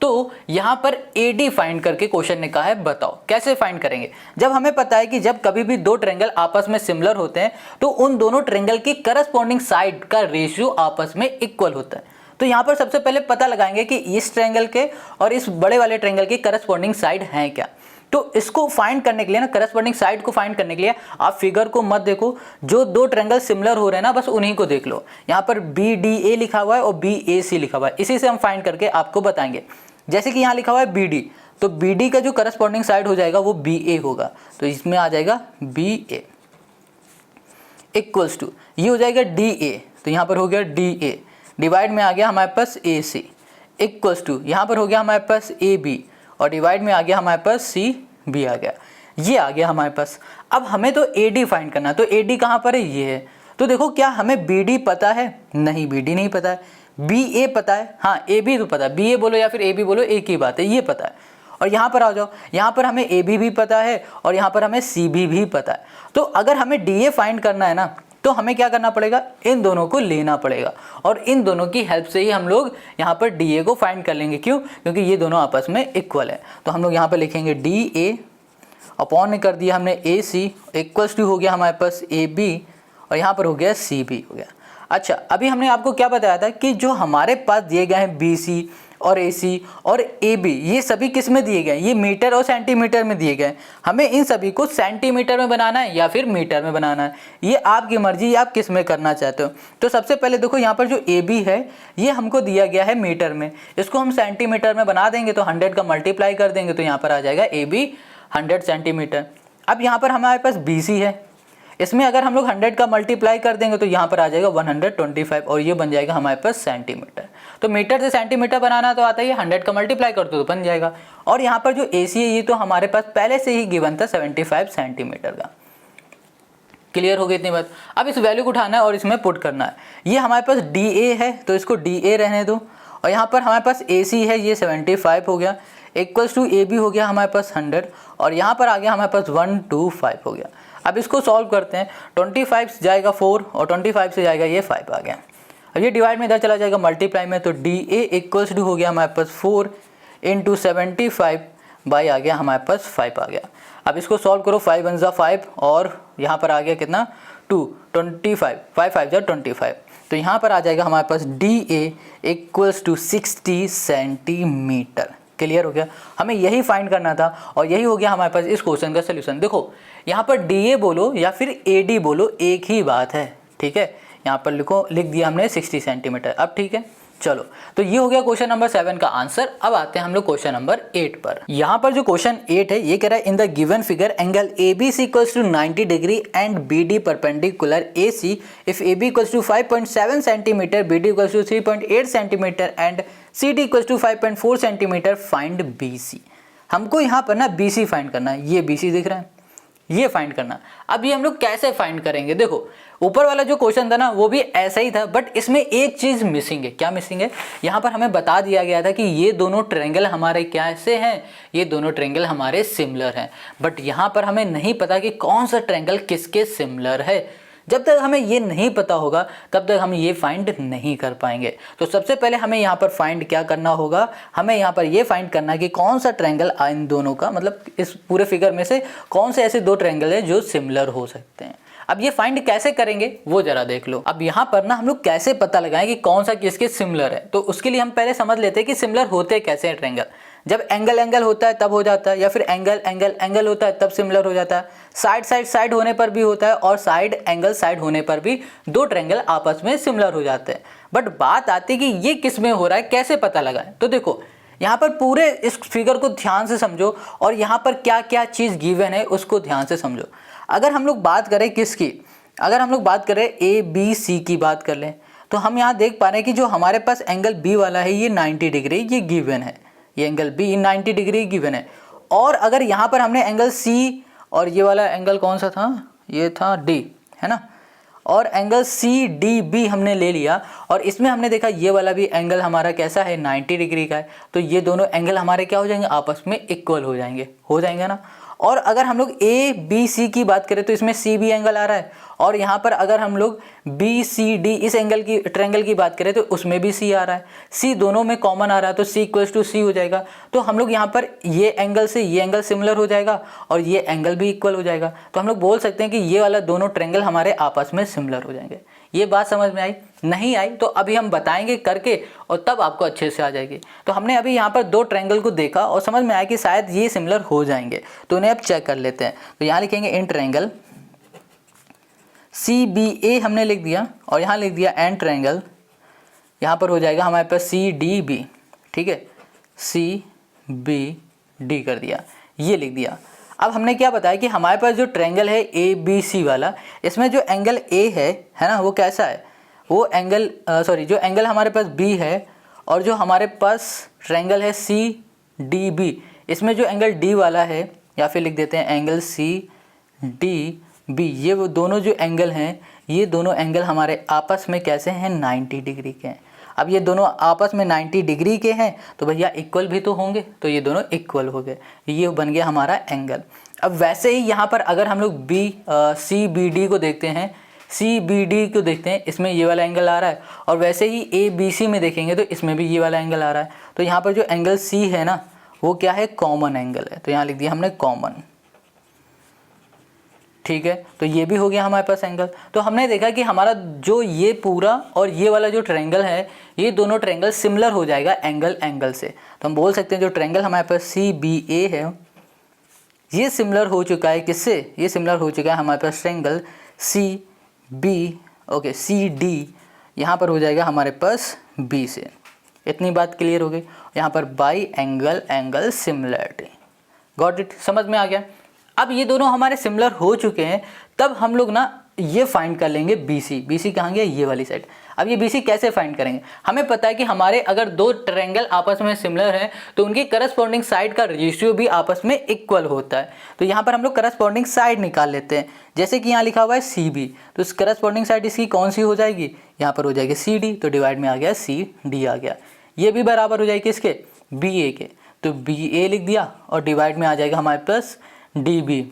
तो यहाँ पर AD फाइंड करके क्वेश्चन ने कहा है बताओ कैसे फाइंड करेंगे। जब हमें पता है कि जब कभी भी दो ट्रायंगल आपस में सिमिलर होते हैं तो उन दोनों ट्रायंगल की करस्पॉन्डिंग साइड का रेशियो आपस में इक्वल होता है। तो यहाँ पर सबसे पहले पता लगाएंगे कि इस ट्रायंगल के और इस बड़े वाले ट्रायंगल की करस्पॉन्डिंग साइड हैं क्या। तो इसको फाइंड करने के लिए ना, करस्पॉन्डिंग साइड को फाइंड करने के लिए आप फिगर को मत देखो, जो दो ट्रायंगल सिमिलर हो रहे हैं ना बस उन्हीं को देख लो। यहाँ पर BDA लिखा हुआ है और BAC लिखा हुआ है, इसी से हम फाइंड करके आपको बताएंगे। जैसे कि यहाँ लिखा हुआ है BD, तो BD का जो करस्पॉन्डिंग साइड हो जाएगा वो BA होगा, तो इसमें आ जाएगा BA इक्वल्स टू ये हो जाएगा DA, तो यहाँ पर हो गया DA डिवाइड में आ गया हमारे पास AC इक्वल्स टू यहाँ पर हो गया हमारे पास AB और डिवाइड में आ गया हमारे पास CB आ गया, ये आ गया हमारे पास। अब हमें तो AD फाइंड करना है, तो AD कहाँ पर है? ये है। तो देखो क्या हमें BD पता है? नहीं, BD नहीं पता है। BA पता है, हाँ AB तो पता है, BA बोलो या फिर AB बोलो एक ही बात है, ये पता है। और यहाँ पर आ जाओ, यहाँ पर हमें AB भी पता है और यहाँ पर हमें CB भी पता है। तो अगर हमें DA फाइंड करना है ना तो हमें क्या करना पड़ेगा, इन दोनों को लेना पड़ेगा और इन दोनों की हेल्प से ही हम लोग यहाँ पर DA को फाइंड कर लेंगे। क्यों? क्योंकि ये दोनों आपस में इक्वल है। तो हम लोग यहाँ पर लिखेंगे DA अपॉन कर दिया हमने AC इक्वल्स टू हो गया हमारे पास AB और यहाँ पर हो गया CB हो गया। अच्छा, अभी हमने आपको क्या बताया था कि जो हमारे पास दिए गए हैं BC और AC और AB ये सभी किस में दिए गए? ये मीटर और सेंटीमीटर में दिए गए। हमें इन सभी को सेंटीमीटर में बनाना है या फिर मीटर में बनाना है, ये आपकी मर्जी, आप किस में करना चाहते हो। तो सबसे पहले देखो यहाँ पर जो AB है ये हमको दिया गया है मीटर में, इसको हम सेंटीमीटर में बना देंगे तो 100 का मल्टीप्लाई कर देंगे तो यहाँ पर आ जाएगा AB 100 सेंटीमीटर। अब यहाँ पर हमारे पास BC है, इसमें अगर हम लोग 100 का मल्टीप्लाई कर देंगे तो यहाँ पर आ जाएगा 125 और ये बन जाएगा हमारे पास सेंटीमीटर। तो मीटर से सेंटीमीटर बनाना तो आता ही है, 100 का मल्टीप्लाई कर दो तो बन जाएगा। और यहाँ पर जो AC है ये तो हमारे पास पहले से ही गिवन था 75 सेंटीमीटर का। क्लियर हो गई इतनी बात? अब इस वैल्यू को उठाना है और इसमें पुट करना है। ये हमारे पास DA है तो इसको DA रहने दो और यहाँ पर हमारे पास AC है ये 75 हो गया इक्वल्स टू AB हो गया हमारे पास 100 और यहाँ पर आ गया हमारे पास 125 हो गया। अब इसको सॉल्व करते हैं, 25 से जाएगा 4 और 25 से जाएगा ये 5 आ गया। अब ये डिवाइड में इधर चला जाएगा मल्टीप्लाई में, तो DA इक्वल्स टू हो गया हमारे पास 4 इंटू 75 बाई आ गया हमारे पास 5 आ गया। अब इसको सॉल्व करो, 5 1 5 और यहाँ पर आ गया कितना 2 25 5 5 25, तो यहाँ पर आ जाएगा हमारे पास DA equals to 60 centimetre. Clear हो गया? हमें यही फाइंड करना था और यही हो गया हमारे पास इस क्वेश्चन का सोल्यूशन। देखो यहाँ पर DA बोलो या फिर AD बोलो एक ही बात है, ठीक है, यहाँ पर लिख दिया हमने 60 सेंटीमीटर। अब ठीक है, चलो तो ये हो गया क्वेश्चन नंबर 7 का आंसर। अब आते हैं हम लोग क्वेश्चन नंबर 8 पर। यहाँ पर जो क्वेश्चन 8 है ये कह रहा है in the given figure angle ABC equals to 90 degree and BD perpendicular AC if AB equals to 5.7 centimetre, BD equals to 3.8 centimetre and CD equals to 5.4 centimetre, find BC। हमको यहाँ पर ना BC फाइंड करना है। ये BC दिख रहा है, ये फाइंड करना। अब ये हम लोग कैसे फाइंड करेंगे? देखो ऊपर वाला जो क्वेश्चन था ना वो भी ऐसा ही था, बट इसमें एक चीज मिसिंग है। क्या मिसिंग है? यहाँ पर हमें बता दिया गया था कि ये दोनों ट्रायंगल हमारे कैसे हैं, ये दोनों ट्रायंगल हमारे सिमिलर हैं, बट यहाँ पर हमें नहीं पता कि कौन सा ट्रायंगल किसके सिमिलर है। जब तक हमें ये नहीं पता होगा तब तक हम ये फाइंड नहीं कर पाएंगे। तो सबसे पहले हमें यहाँ पर फाइंड क्या करना होगा, हमें यहाँ पर ये फाइंड करना है कि कौन सा ट्रायंगल इन दोनों का, मतलब इस पूरे फिगर में से कौन से ऐसे दो ट्रायंगल है जो सिमिलर हो सकते हैं। अब ये फाइंड कैसे करेंगे वो जरा देख लो। अब यहाँ पर ना हम लोग कैसे पता लगाएं कि कौन सा किसके सिमिलर है, तो उसके लिए हम पहले समझ लेते हैं कि सिमिलर होते कैसे हैं ट्रायंगल। जब एंगल एंगल होता है तब हो जाता है, या फिर एंगल एंगल एंगल होता है तब सिमिलर हो जाता है। साइड साइड साइड होने पर भी होता है, और साइड एंगल साइड होने पर भी दो ट्रायंगल आपस में सिमिलर हो जाते हैं। बट बात आती है कि ये किस में हो रहा है, कैसे पता लगाएं। तो देखो यहाँ पर पूरे इस फिगर को ध्यान से समझो और यहाँ पर क्या क्या चीज़ गिवन है उसको ध्यान से समझो। अगर हम लोग बात करें किसकी, अगर हम लोग बात करें ABC की बात कर लें, तो हम यहाँ देख पा रहे हैं कि जो हमारे पास एंगल B वाला है ये 90 डिग्री ये गिवन है, ये एंगल B 90 डिग्री गिवन है। और अगर यहाँ पर हमने एंगल C और ये वाला एंगल कौन सा था, ये था D, है ना, और एंगल CDB हमने ले लिया और इसमें हमने देखा ये वाला भी एंगल हमारा कैसा है 90 डिग्री का है, तो ये दोनों एंगल हमारे क्या हो जाएंगे, आपस में इक्वल हो जाएंगे ना। और अगर हम लोग ABC की बात करें तो इसमें CB एंगल आ रहा है, और यहाँ पर अगर हम लोग BCD इस एंगल की ट्रायंगल की बात करें तो उसमें भी C आ रहा है, C दोनों में कॉमन आ रहा है तो C इक्वल्स टू C हो जाएगा। तो हम लोग यहाँ पर ये एंगल से ये एंगल सिमिलर हो जाएगा और ये एंगल भी इक्वल हो जाएगा। तो हम लोग बोल सकते हैं कि ये वाला दोनों ट्रायंगल हमारे आपस में सिमिलर हो जाएंगे। ये बात समझ में आई? नहीं आई तो अभी हम बताएंगे करके और तब आपको अच्छे से आ जाएगी। तो हमने अभी यहाँ पर दो ट्रायंगल को देखा और समझ में आया कि शायद ये सिमिलर हो जाएंगे, तो उन्हें अब चेक कर लेते हैं। तो यहाँ लिखेंगे इन ट्रायंगल CBA हमने लिख दिया और यहाँ लिख दिया एंड ट्रायंगल, यहाँ पर हो जाएगा हमारे पास CDB, ठीक है, CBD कर दिया, ये लिख दिया। अब हमने क्या बताया कि हमारे पास जो ट्रायंगल है ABC वाला, इसमें जो एंगल A है ना, वो कैसा है, वो एंगल जो एंगल हमारे पास B है, और जो हमारे पास ट्रायंगल है CDB, इसमें जो एंगल D वाला है, या फिर लिख देते हैं एंगल CDB, ये वो दोनों जो एंगल हैं, ये दोनों एंगल हमारे आपस में कैसे हैं, 90 डिग्री के हैं। अब ये दोनों आपस में 90 डिग्री के हैं तो भैया इक्वल भी तो होंगे, तो ये दोनों इक्वल हो गए, ये बन गया हमारा एंगल। अब वैसे ही यहाँ पर अगर हम लोग CBD को देखते हैं, इसमें ये वाला एंगल आ रहा है, और वैसे ही ABC में देखेंगे तो इसमें भी ये वाला एंगल आ रहा है। तो यहाँ पर जो एंगल C है ना, वो क्या है, कॉमन एंगल है, तो यहाँ लिख दिया हमने कॉमन, ठीक है। तो ये भी हो गया हमारे पास एंगल। तो हमने देखा कि हमारा जो ये पूरा और ये वाला जो ट्रायंगल है, ये दोनों ट्रायंगल सिमिलर हो जाएगा एंगल से। तो हम बोल सकते हैं जो ट्रायंगल हमारे पास CBA है, ये सिमिलर हो चुका है किससे, ये सिमिलर हो चुका है हमारे पास ट्रायंगल CD, यहाँ पर हो जाएगा हमारे पास B से। इतनी बात क्लियर हो गई। यहाँ पर by angle similarity, got it, समझ में आ गया। अब ये दोनों हमारे सिमिलर हो चुके हैं, तब हम लोग ना ये फाइंड कर लेंगे BC कहाँ गया, ये वाली साइड। अब ये BC कैसे फाइंड करेंगे, हमें पता है कि हमारे अगर दो ट्रायंगल आपस में सिमिलर हैं तो उनकी करस्पॉन्डिंग साइड का रेशियो भी आपस में इक्वल होता है। तो यहाँ पर हम लोग करस्पॉन्डिंग साइड निकाल लेते हैं। जैसे कि यहाँ लिखा हुआ है CB, तो इस करस्पॉन्डिंग साइड इसकी कौन सी हो जाएगी, यहाँ पर हो जाएगी CD, तो डिवाइड में आ गया CD आ गया। ये भी बराबर हो जाएगी किसके, BA के, तो BA लिख दिया और डिवाइड में आ जाएगा हमारे पास DB,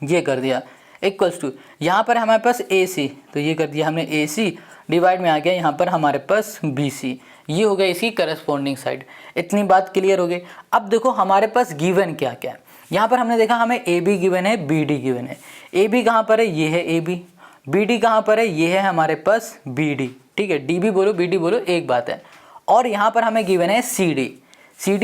ये कर दिया, इक्वल्स टू यहाँ पर हमारे पास AC, तो ये कर दिया हमने AC, डिवाइड में आ गया यहाँ पर हमारे पास BC, ये हो गया इसकी करस्पॉन्डिंग साइड। इतनी बात क्लियर हो गई। अब देखो हमारे पास गिवन क्या क्या है। यहाँ पर हमने देखा हमें AB गिवन है, BD गिवन है। AB कहाँ पर है, ये है AB, BD कहाँ पर है, ये है हमारे पास BD, ठीक है, DB बोलो BD बोलो एक बात है। और यहाँ पर हमें गिवन है CD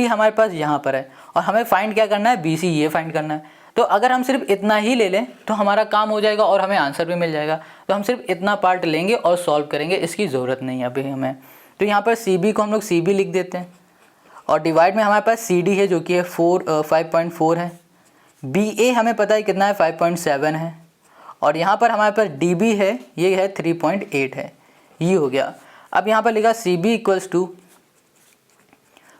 हमारे पास यहाँ पर है, और हमें फाइंड क्या करना है, BC, ये फाइंड करना है। तो अगर हम सिर्फ इतना ही ले लें तो हमारा काम हो जाएगा और हमें आंसर भी मिल जाएगा। तो हम सिर्फ इतना पार्ट लेंगे और सॉल्व करेंगे, इसकी ज़रूरत नहीं है अभी हमें। तो यहाँ पर सी बी को हम लोग सी बी लिख देते हैं और डिवाइड में हमारे पास सी डी है जो कि है 5.4 है। बी ए हमें पता है कितना है 5.7 है और यहाँ पर हमारे पास डी बी है ये है 3.8 है। ये हो गया। अब यहाँ पर लिखा C B equals to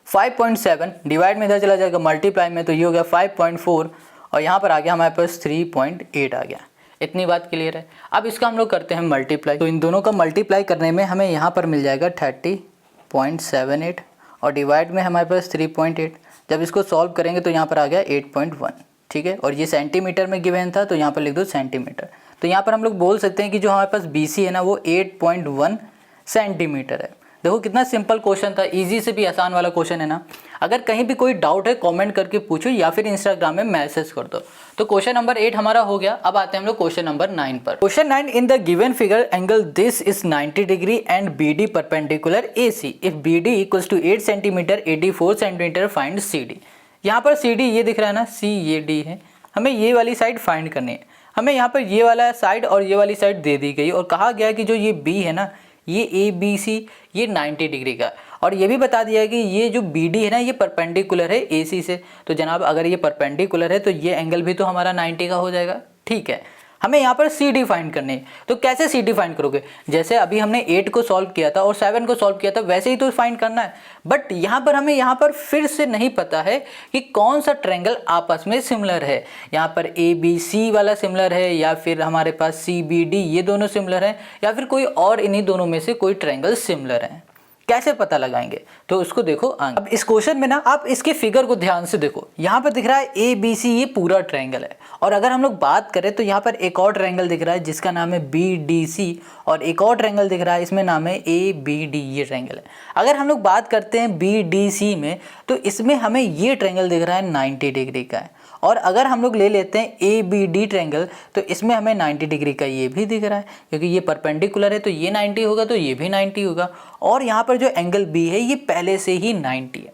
5.7 divide में इधर चला जाएगा मल्टीप्लाई में, तो ये हो गया 5.4 और यहाँ पर आ गया हमारे पास 3.8 आ गया। इतनी बात क्लियर है। अब इसका हम लोग करते हैं मल्टीप्लाई। तो इन दोनों का मल्टीप्लाई करने में हमें यहाँ पर मिल जाएगा 30.78 और डिवाइड में हमारे पास 3.8। जब इसको सॉल्व करेंगे तो यहाँ पर आ गया 8.1, ठीक है। और ये सेंटीमीटर में गिवन था तो यहाँ पर लिख दो सेंटीमीटर। तो यहाँ पर हम लोग बोल सकते हैं कि जो हमारे पास बी सी है ना वो 8.1 सेंटीमीटर है। देखो कितना सिंपल क्वेश्चन था, इजी से भी आसान वाला क्वेश्चन है ना। अगर कहीं भी कोई डाउट है कमेंट करके पूछो या फिर इंस्टाग्राम में मैसेज कर दो। तो क्वेश्चन नंबर 8 हमारा हो गया। अब आते हैं हम लोग क्वेश्चन नंबर 9 पर। Question 9, in the given figure angle this is 90 degree and B D perpendicular A C if B D equals to 8 centimetre 84 centimetre find C D. यहाँ पर सी डी ये दिख रहा है ना, सी ये डी है, हमें ये वाली साइड फाइंड करनी है। हमें यहाँ पर ये वाला साइड और ये वाली साइड दे दी गई और कहा गया कि जो ये बी है ना ये ए बी सी ये 90 डिग्री का, और ये भी बता दिया है कि ये जो बी डी है ना ये परपेंडिकुलर है ए सी से। तो जनाब अगर ये परपेंडिकुलर है तो ये एंगल भी तो हमारा 90 का हो जाएगा, ठीक है। हमें यहाँ पर सी डी फाइंड करनी है। तो कैसे सी डी फाइंड करोगे? जैसे अभी हमने 8 को सॉल्व किया था और 7 को सॉल्व किया था वैसे ही तो फाइंड करना है। बट यहाँ पर हमें यहाँ पर फिर से नहीं पता है कि कौन सा ट्रायंगल आपस में सिमिलर है। यहाँ पर ए बी सी वाला सिमिलर है या फिर हमारे पास सी बी डी ये दोनों सिमिलर हैं या फिर कोई और इन्हीं दोनों में से कोई ट्रायंगल सिमिलर है। कैसे पता लगाएंगे? तो उसको देखो आगे। अब इस क्वेश्चन में ना आप इसके फिगर को ध्यान से देखो। यहाँ पर दिख रहा है ए बी सी ये पूरा ट्रायंगल है, और अगर हम लोग बात करें तो यहाँ पर एक और ट्रायंगल दिख रहा है जिसका नाम है बी डी सी, और एक और ट्रायंगल दिख रहा है इसमें नाम है ए बी डी, ये ट्रायंगल है। अगर हम लोग बात करते हैं बी डी सी में तो इसमें हमें ये ट्रायंगल दिख रहा है 90 डिग्री का है, और अगर हम लोग ले लेते हैं ए बी डी ट्रायंगल तो इसमें हमें 90 डिग्री का ये भी दिख रहा है, क्योंकि ये परपेंडिकुलर है तो ये 90 होगा तो ये भी 90 होगा, और यहाँ पर जो एंगल बी है ये पहले से ही 90 है।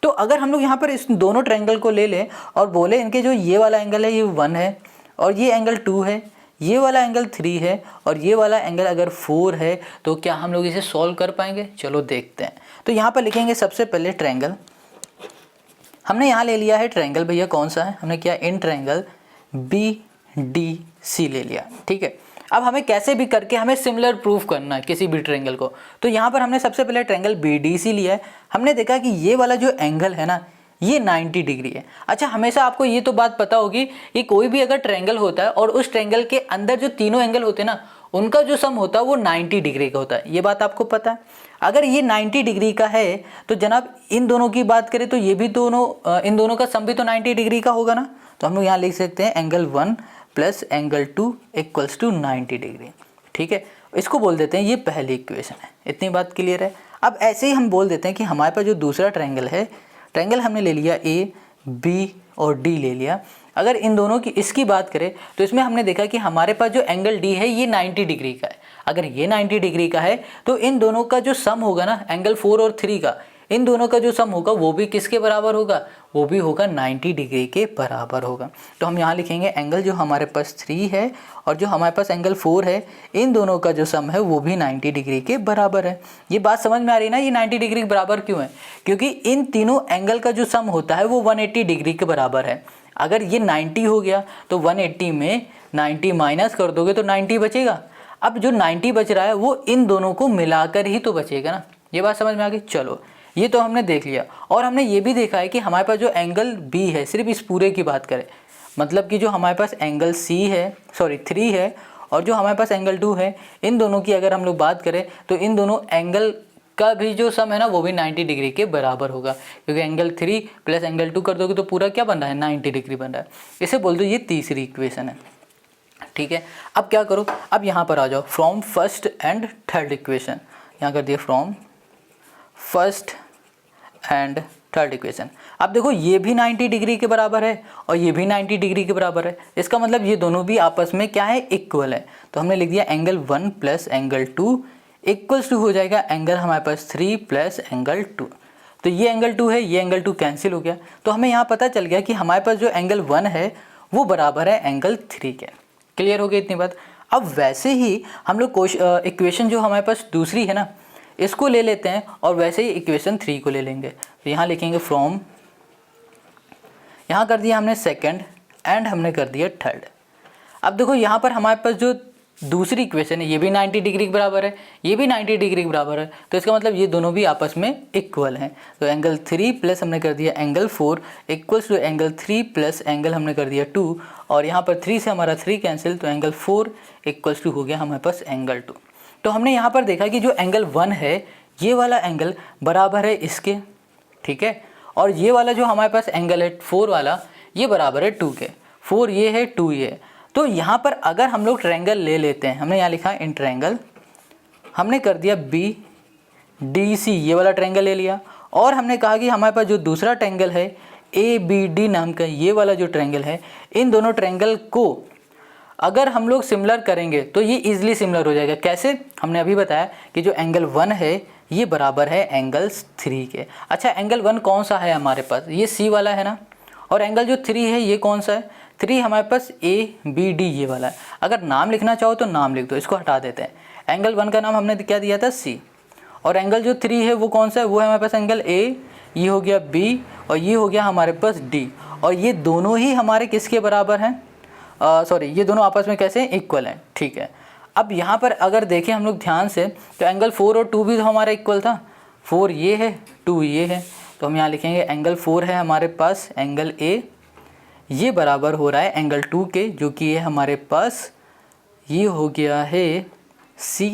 तो अगर हम लोग यहाँ पर इस दोनों ट्रायंगल को ले लें और बोले इनके जो ये वाला एंगल है ये 1 है और ये एंगल 2 है, ये वाला एंगल 3 है और ये वाला एंगल अगर 4 है, तो क्या हम लोग इसे सॉल्व कर पाएंगे? चलो देखते हैं। तो यहाँ पर लिखेंगे सबसे पहले ट्रायंगल। हमने यहाँ ले लिया है ट्रायंगल, भैया कौन सा है? हमने किया in triangle B D C ले लिया, ठीक है। अब हमें कैसे भी करके हमें सिमिलर प्रूफ करना है किसी भी ट्रायंगल को। तो यहाँ पर हमने सबसे पहले ट्रायंगल बी डी सी लिया है। हमने देखा कि ये वाला जो एंगल है ना ये 90 डिग्री है। अच्छा, हमेशा आपको ये तो बात पता होगी कि कोई भी अगर ट्रायंगल होता है और उस ट्रायंगल के अंदर जो तीनों एंगल होते हैं ना उनका जो सम होता है वो 90 डिग्री का होता है, ये बात आपको पता है। अगर ये 90 डिग्री का है तो जनाब इन दोनों की बात करें तो ये भी दोनों इन दोनों का सम भी तो 90 डिग्री का होगा ना। तो हम लोग यहाँ लिख सकते हैं angle 1 plus angle 2 equals to 90 degree, ठीक है। इसको बोल देते हैं ये पहली इक्वेशन है। इतनी बात क्लियर है। अब ऐसे ही हम बोल देते हैं कि हमारे पास जो दूसरा ट्रायंगल है, ट्रायंगल हमने ले लिया ए बी और डी ले लिया। अगर इन दोनों की इसकी बात करें तो इसमें हमने देखा कि हमारे पास जो एंगल डी है ये 90 डिग्री का है। अगर ये 90 डिग्री का है तो इन दोनों का जो सम होगा ना एंगल 4 और 3 का, इन दोनों का जो सम होगा वो भी किसके बराबर होगा? वो भी होगा 90 डिग्री के बराबर होगा। तो हम यहाँ लिखेंगे एंगल जो हमारे पास 3 है और जो हमारे पास एंगल 4 है, इन दोनों का जो सम है वो भी 90 डिग्री के बराबर है। ये बात समझ में आ रही है ना, ये 90 डिग्री के बराबर क्यों है? क्योंकि इन तीनों एंगल का जो सम होता है वो 180 डिग्री के बराबर है। अगर ये 90 हो गया तो 180 में 90 माइनस कर दोगे तो 90 बचेगा। अब जो 90 बच रहा है वो इन दोनों को मिलाकर ही तो बचेगा ना। ये बात समझ में आ गई? चलो ये तो हमने देख लिया। और हमने ये भी देखा है कि हमारे पास जो एंगल बी है, सिर्फ इस पूरे की बात करें, मतलब कि जो हमारे पास एंगल सी है, सॉरी 3 है, और जो हमारे पास एंगल 2 है, इन दोनों की अगर हम लोग बात करें तो इन दोनों एंगल का भी जो सम है ना वो भी 90 डिग्री के बराबर होगा, क्योंकि एंगल 3 प्लस एंगल 2 कर दोगे तो पूरा क्या बन रहा है? 90 डिग्री बन रहा है। इसे बोल दो ये तीसरी इक्वेशन है, ठीक है। अब क्या करो, अब यहाँ पर आ जाओ, from first and third equation. यहाँ कर दिया from first and third equation. अब देखो ये भी 90 डिग्री के बराबर है और ये भी 90 डिग्री के बराबर है। इसका मतलब ये दोनों भी आपस में क्या है? इक्वल है। तो हमने लिख दिया angle 1 plus angle 2 equals to हो जाएगा एंगल हमारे पास 3 प्लस एंगल 2। तो ये एंगल 2 है, ये एंगल 2 कैंसिल हो गया। तो हमें यहाँ पता चल गया कि हमारे पास जो एंगल 1 है वो बराबर है एंगल 3 के। क्लियर हो गई इतनी बात। अब वैसे ही हम लोग इक्वेशन जो हमारे पास दूसरी है ना, इसको ले लेते हैं और वैसे ही इक्वेशन 3 को ले लेंगे। तो यहाँ लिखेंगे फ्रॉम, यहाँ कर दिया हमने सेकंड एंड हमने कर दिया थर्ड। अब देखो यहाँ पर हमारे पास जो दूसरी इक्वेशन है ये भी 90 डिग्री के बराबर है, ये भी 90 डिग्री के बराबर है, तो इसका मतलब ये दोनों भी आपस में इक्वल हैं। तो एंगल 3 प्लस हमने कर दिया angle 4 equals to angle 3 plus angle हमने कर दिया 2, और यहाँ पर 3 से हमारा 3 कैंसिल, तो एंगल 4 इक्वल्स टू हो गया हमारे पास एंगल 2। तो हमने यहाँ पर देखा कि जो एंगल 1 है ये वाला एंगल बराबर है इसके, ठीक है, और ये वाला जो हमारे पास एंगल है 4 वाला ये बराबर है 2 के। 4 ये है, 2 ये है। तो यहाँ पर अगर हम लोग ट्रायंगल ले लेते हैं, हमने यहाँ लिखा इन ट्रायंगल, हमने कर दिया बी डी सी, ये वाला ट्रायंगल ले लिया, और हमने कहा कि हमारे पास जो दूसरा ट्रायंगल है ए बी डी नाम का, ये वाला जो ट्रायंगल है, इन दोनों ट्रायंगल को अगर हम लोग सिमिलर करेंगे तो ये इजीली सिमिलर हो जाएगा। कैसे? हमने अभी बताया कि जो एंगल 1 है ये बराबर है एंगल 3 के। अच्छा, एंगल 1 कौन सा है हमारे पास? ये सी वाला है ना, और एंगल जो 3 है ये कौन सा है? 3 हमारे पास ए बी डी ये वाला है। अगर नाम लिखना चाहो तो नाम लिख दो, इसको हटा देते हैं। एंगल 1 का नाम हमने क्या दिया था? सी, और एंगल जो 3 है वो कौन सा है? वो है हमारे पास एंगल ए, ये हो गया बी, और ये हो गया हमारे पास डी, और ये दोनों ही हमारे किसके बराबर हैं? सॉरी, ये दोनों आपस में कैसे इक्वल हैं, ठीक है। अब यहाँ पर अगर देखें हम लोग ध्यान से, तो एंगल 4 और 2 भी तो हमारा इक्वल था। 4 ये है, 2 ये है, तो हम यहाँ लिखेंगे एंगल 4 है हमारे पास एंगल ए, ये बराबर हो रहा है एंगल 2 के, जो कि ये हमारे पास ये हो गया है सी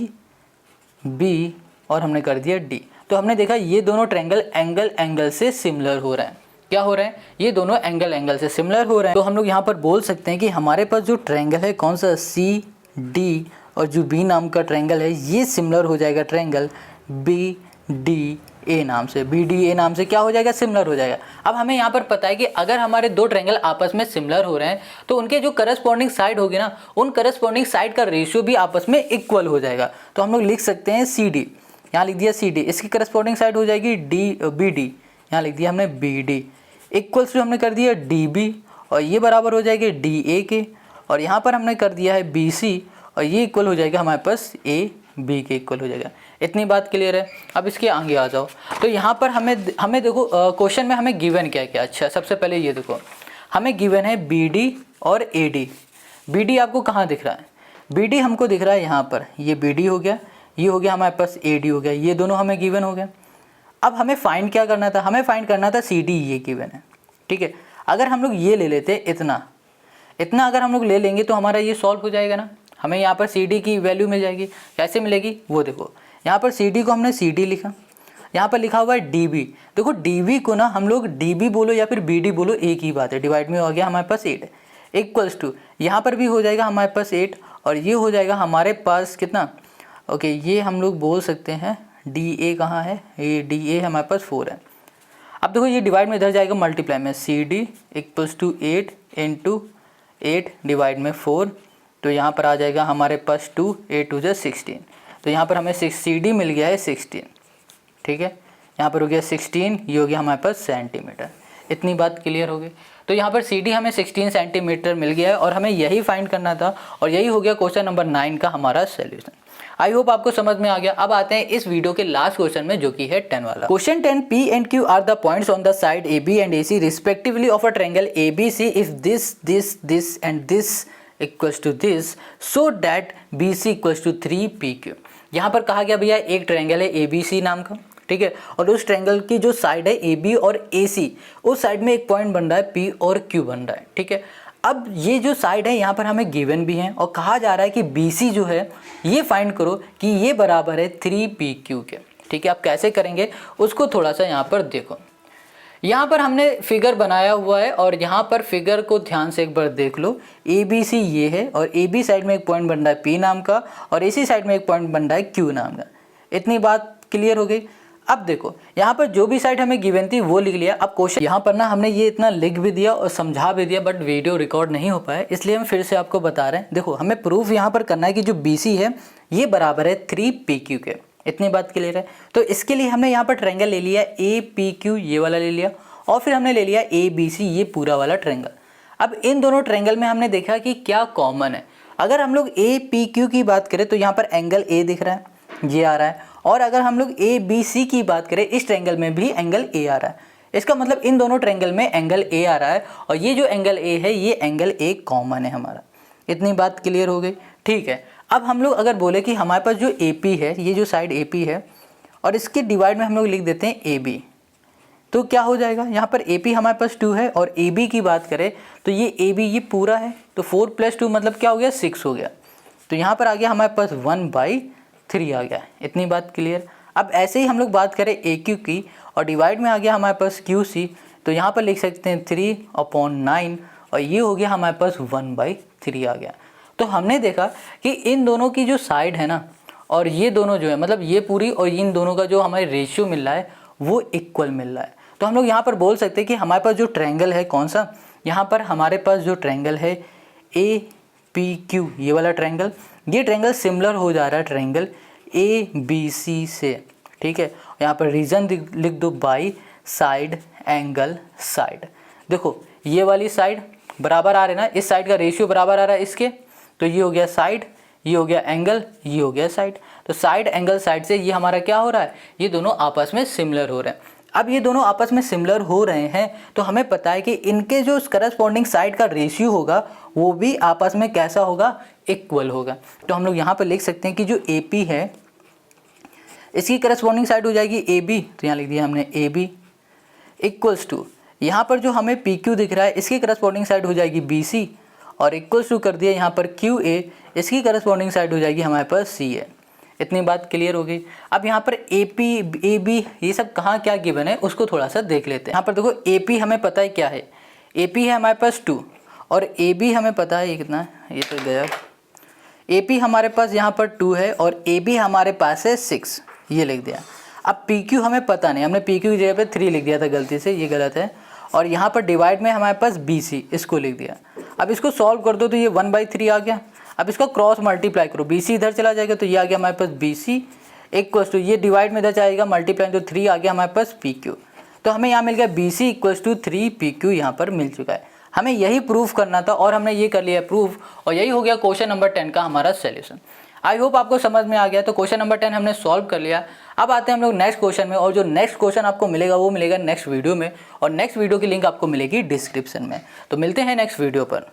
बी, और हमने कर दिया डी। तो हमने देखा ये दोनों ट्रायंगल एंगल से सिमिलर हो रहे हैं। क्या हो रहे हैं? ये दोनों एंगल से सिमिलर हो रहे हैं। तो हम लोग यहाँ पर बोल सकते हैं कि हमारे पास जो ट्रायंगल है कौन सा? सी डी, और जो बी नाम का ट्रायंगल है ये सिमिलर हो जाएगा ट्रायंगल बी डी ए नाम से। बी डी ए नाम से क्या हो जाएगा? सिमिलर हो जाएगा। अब हमें यहाँ पर पता है कि अगर हमारे दो ट्रायंगल आपस में सिमिलर हो रहे हैं तो उनके जो करस्पॉन्डिंग साइड होगी ना, उन करस्पॉन्डिंग साइड का रेशियो भी आपस में इक्वल हो जाएगा। तो हम लोग लिख सकते हैं सी डी, यहाँ लिख दिया सी डी, इसकी करस्पॉन्डिंग साइड हो जाएगी डी बी डी, यहाँ लिख दिया हमने बी डी, इक्वल्स टू हमने कर दिया डी बी, और ये बराबर हो जाएगी डी ए के, और यहाँ पर हमने कर दिया है बी सी, और ये इक्वल हो जाएगा हमारे पास ए बी के इक्वल हो जाएगा। इतनी बात क्लियर है। अब इसके आगे आ जाओ। तो यहाँ पर हमें देखो क्वेश्चन में हमें गिवन क्या क्या। अच्छा, सबसे पहले ये देखो, हमें गिवन है बी डी और ए डी। बी डी आपको कहाँ दिख रहा है? बी डी हमको दिख रहा है यहाँ पर, ये बी डी हो गया, ये हो गया हमारे पास ए डी हो गया, ये दोनों हमें गिवन हो गया। अब हमें फाइंड क्या करना था? हमें फाइंड करना था सी डी, ये गिवन है, ठीक है। अगर हम लोग ये ले लेते इतना अगर हम लोग ले लेंगे तो हमारा ये सॉल्व हो जाएगा ना। हमें यहाँ पर सी डी की वैल्यू मिल जाएगी। कैसे मिलेगी वो देखो, यहाँ पर सी डी को हमने सी डी लिखा, यहाँ पर लिखा हुआ है डी बी। देखो डी बी को ना हम लोग डी बी बोलो या फिर बी डी बोलो, एक ही बात है। डिवाइड में हो गया हमारे पास 8 इक्वल्स टू, यहाँ पर भी हो जाएगा हमारे पास 8, और ये हो जाएगा हमारे पास कितना? ओके, ये हम लोग बोल सकते हैं डी ए कहाँ है? ये डी ए हमारे पास 4 है। अब देखो ये डिवाइड में इधर जाएगा मल्टीप्लाई में, C D equals to 8 into 8 divide में 4, तो यहाँ पर आ जाएगा हमारे पास 2, 8 टू जा 16, तो यहाँ पर हमें सी डी मिल गया है 16, ठीक है। यहाँ पर हो गया 16, ये हो गया हमारे पास सेंटीमीटर। इतनी बात क्लियर हो गई। तो यहाँ पर सी डी हमें 16 सेंटीमीटर मिल गया है, और हमें यही फाइंड करना था, और यही हो गया क्वेश्चन नंबर 9 का हमारा सोल्यूशन। आई होप आपको समझ में आ गया। अब आते हैं इस वीडियो के लास्ट क्वेश्चन में, जो कि है 10 वाला। Question 10, P and Q are the points on the side AB and AC respectively of a triangle ABC if this and this equals to this, so that BC equals to 3PQ। यहाँ पर कहा गया भैया एक ट्रायंगल है ABC नाम का, ठीक है, और उस ट्रायंगल की जो साइड है AB और AC, उस साइड में एक पॉइंट बन रहा है P और Q बन रहा है, ठीक है। अब ये जो साइड है यहाँ पर हमें गिवन भी है, और कहा जा रहा है कि BC जो है ये फाइंड करो कि ये बराबर है 3PQ के, ठीक है। आप कैसे करेंगे उसको थोड़ा सा यहाँ पर देखो। यहाँ पर हमने फिगर बनाया हुआ है, और यहाँ पर फिगर को ध्यान से एक बार देख लो। ABC ये है, और AB साइड में एक पॉइंट बन रहा है P नाम का, और AC साइड में एक पॉइंट बन रहा है Q नाम का। इतनी बात क्लियर हो गई। अब देखो यहाँ पर जो भी साइड हमें गिवन थी वो लिख लिया। अब क्वेश्चन यहाँ पर ना हमने ये इतना लिख भी दिया और समझा भी दिया, बट वीडियो रिकॉर्ड नहीं हो पाया, इसलिए हम फिर से आपको बता रहे हैं। देखो हमें प्रूफ यहाँ पर करना है कि जो BC है ये बराबर है 3PQ के। इतनी बात क्लियर है। तो इसके लिए हमने यहाँ पर ट्रायंगल ले लिया APQ, ये वाला ले लिया, और फिर हमने ले लिया ABC, ये पूरा वाला ट्रायंगल। अब इन दोनों ट्रायंगल में हमने देखा कि क्या कॉमन है। अगर हम लोग ए पी क्यू की बात करें तो यहाँ पर एंगल ए दिख रहा है, ये आ रहा है, और अगर हम लोग ए बी सी की बात करें इस ट्रायंगल में भी एंगल ए आ रहा है। इसका मतलब इन दोनों ट्रायंगल में एंगल ए आ रहा है और ये जो एंगल ए है ये एंगल ए कॉमन है हमारा। इतनी बात क्लियर हो गई, ठीक है। अब हम लोग अगर बोले कि हमारे पास जो ए पी है, ये जो साइड ए पी है और इसके डिवाइड में हम लोग लिख देते हैं ए बी, तो क्या हो जाएगा, यहाँ पर ए पी हमारे पास 2 है और ए बी की बात करें तो ये ए बी ये पूरा है, तो 4 + 2 मतलब क्या हो गया 6 हो गया। तो यहाँ पर आ गया हमारे पास 1/3 आ गया। इतनी बात क्लियर। अब ऐसे ही हम लोग बात करें ए क्यू की और डिवाइड में आ गया हमारे पास क्यू सी, तो यहाँ पर लिख सकते हैं 3/9 और ये हो गया हमारे पास 1/3 आ गया। तो हमने देखा कि इन दोनों की जो साइड है ना और ये दोनों जो है मतलब ये पूरी और इन दोनों का जो हमारे रेशियो मिल रहा है वो इक्वल मिल रहा है। तो हम लोग यहाँ पर बोल सकते हैं कि हमारे पास जो ट्रायंगल है कौन सा, यहाँ पर हमारे पास जो ट्रायंगल है ए पी क्यू, ये वाला ट्रायंगल, ये ट्रायंगल सिमिलर हो जा रहा है ट्रायंगल ए बी सी से, ठीक है। यहाँ पर रीजन लिख दो बाई साइड एंगल साइड। देखो ये वाली साइड बराबर आ रहे ना, इस साइड का रेशियो बराबर आ रहा है इसके, तो ये हो गया साइड, ये हो गया एंगल, ये हो गया साइड। तो साइड एंगल साइड से ये हमारा क्या हो रहा है, ये दोनों आपस में सिमिलर हो रहे हैं। अब ये दोनों आपस में सिमिलर हो रहे हैं तो हमें पता है कि इनके जो करस्पॉन्डिंग साइड का रेशियो होगा वो भी आपस में कैसा होगा, इक्वल होगा। तो हम लोग यहाँ पर लिख सकते हैं कि जो ए पी है इसकी करस्पॉन्डिंग साइड हो जाएगी ए बी, तो यहाँ लिख दिया हमने ए बी इक्वल्स टू, यहाँ पर जो हमें पी क्यू दिख रहा है इसकी करस्पॉन्डिंग साइड हो जाएगी बी सी और इक्वल्स टू कर दिया यहाँ पर क्यू ए, इसकी करस्पॉन्डिंग साइड हो जाएगी हमारे पास सी ए। इतनी बात क्लियर हो गई। अब यहाँ पर ए पी ए बी ये सब कहाँ क्या गिवन है उसको थोड़ा सा देख लेते हैं। यहाँ पर देखो ए पी हमें पता है क्या है, ए पी है हमारे पास 2 और ए बी हमें पता है ये कितना है, ये तो गया। ए पी हमारे पास यहाँ पर 2 है और ए बी हमारे पास है 6, ये लिख दिया। अब पी क्यू हमें पता नहीं, हमने पी क्यू की जगह पे 3 लिख दिया था गलती से, ये गलत है। और यहाँ पर डिवाइड में हमारे पास बी सी, इसको लिख दिया। अब इसको सॉल्व कर दो तो ये 1/3 आ गया। अब इसका क्रॉस मल्टीप्लाई करो, बी सी इधर चला जाएगा तो ये आ गया हमारे पास बी सी इक्वल्स टू, ये डिवाइड में इधर जाएगा मल्टीप्लाई तो 3 आ गया हमारे पास पी क्यू। तो हमें यहाँ मिल गया B C equals to 3 P Q, यहाँ पर मिल चुका है। हमें यही प्रूफ करना था और हमने ये कर लिया प्रूफ और यही हो गया क्वेश्चन नंबर 10 का हमारा सोल्यूशन। आई होप आपको समझ में आ गया। तो क्वेश्चन नंबर 10 हमने सॉल्व कर लिया। अब आते हैं हम लोग नेक्स्ट क्वेश्चन में, और जो नेक्स्ट क्वेश्चन आपको मिलेगा वो मिलेगा नेक्स्ट वीडियो में, और नेक्स्ट वीडियो की लिंक आपको मिलेगी डिस्क्रिप्शन में। तो मिलते हैं नेक्स्ट वीडियो पर।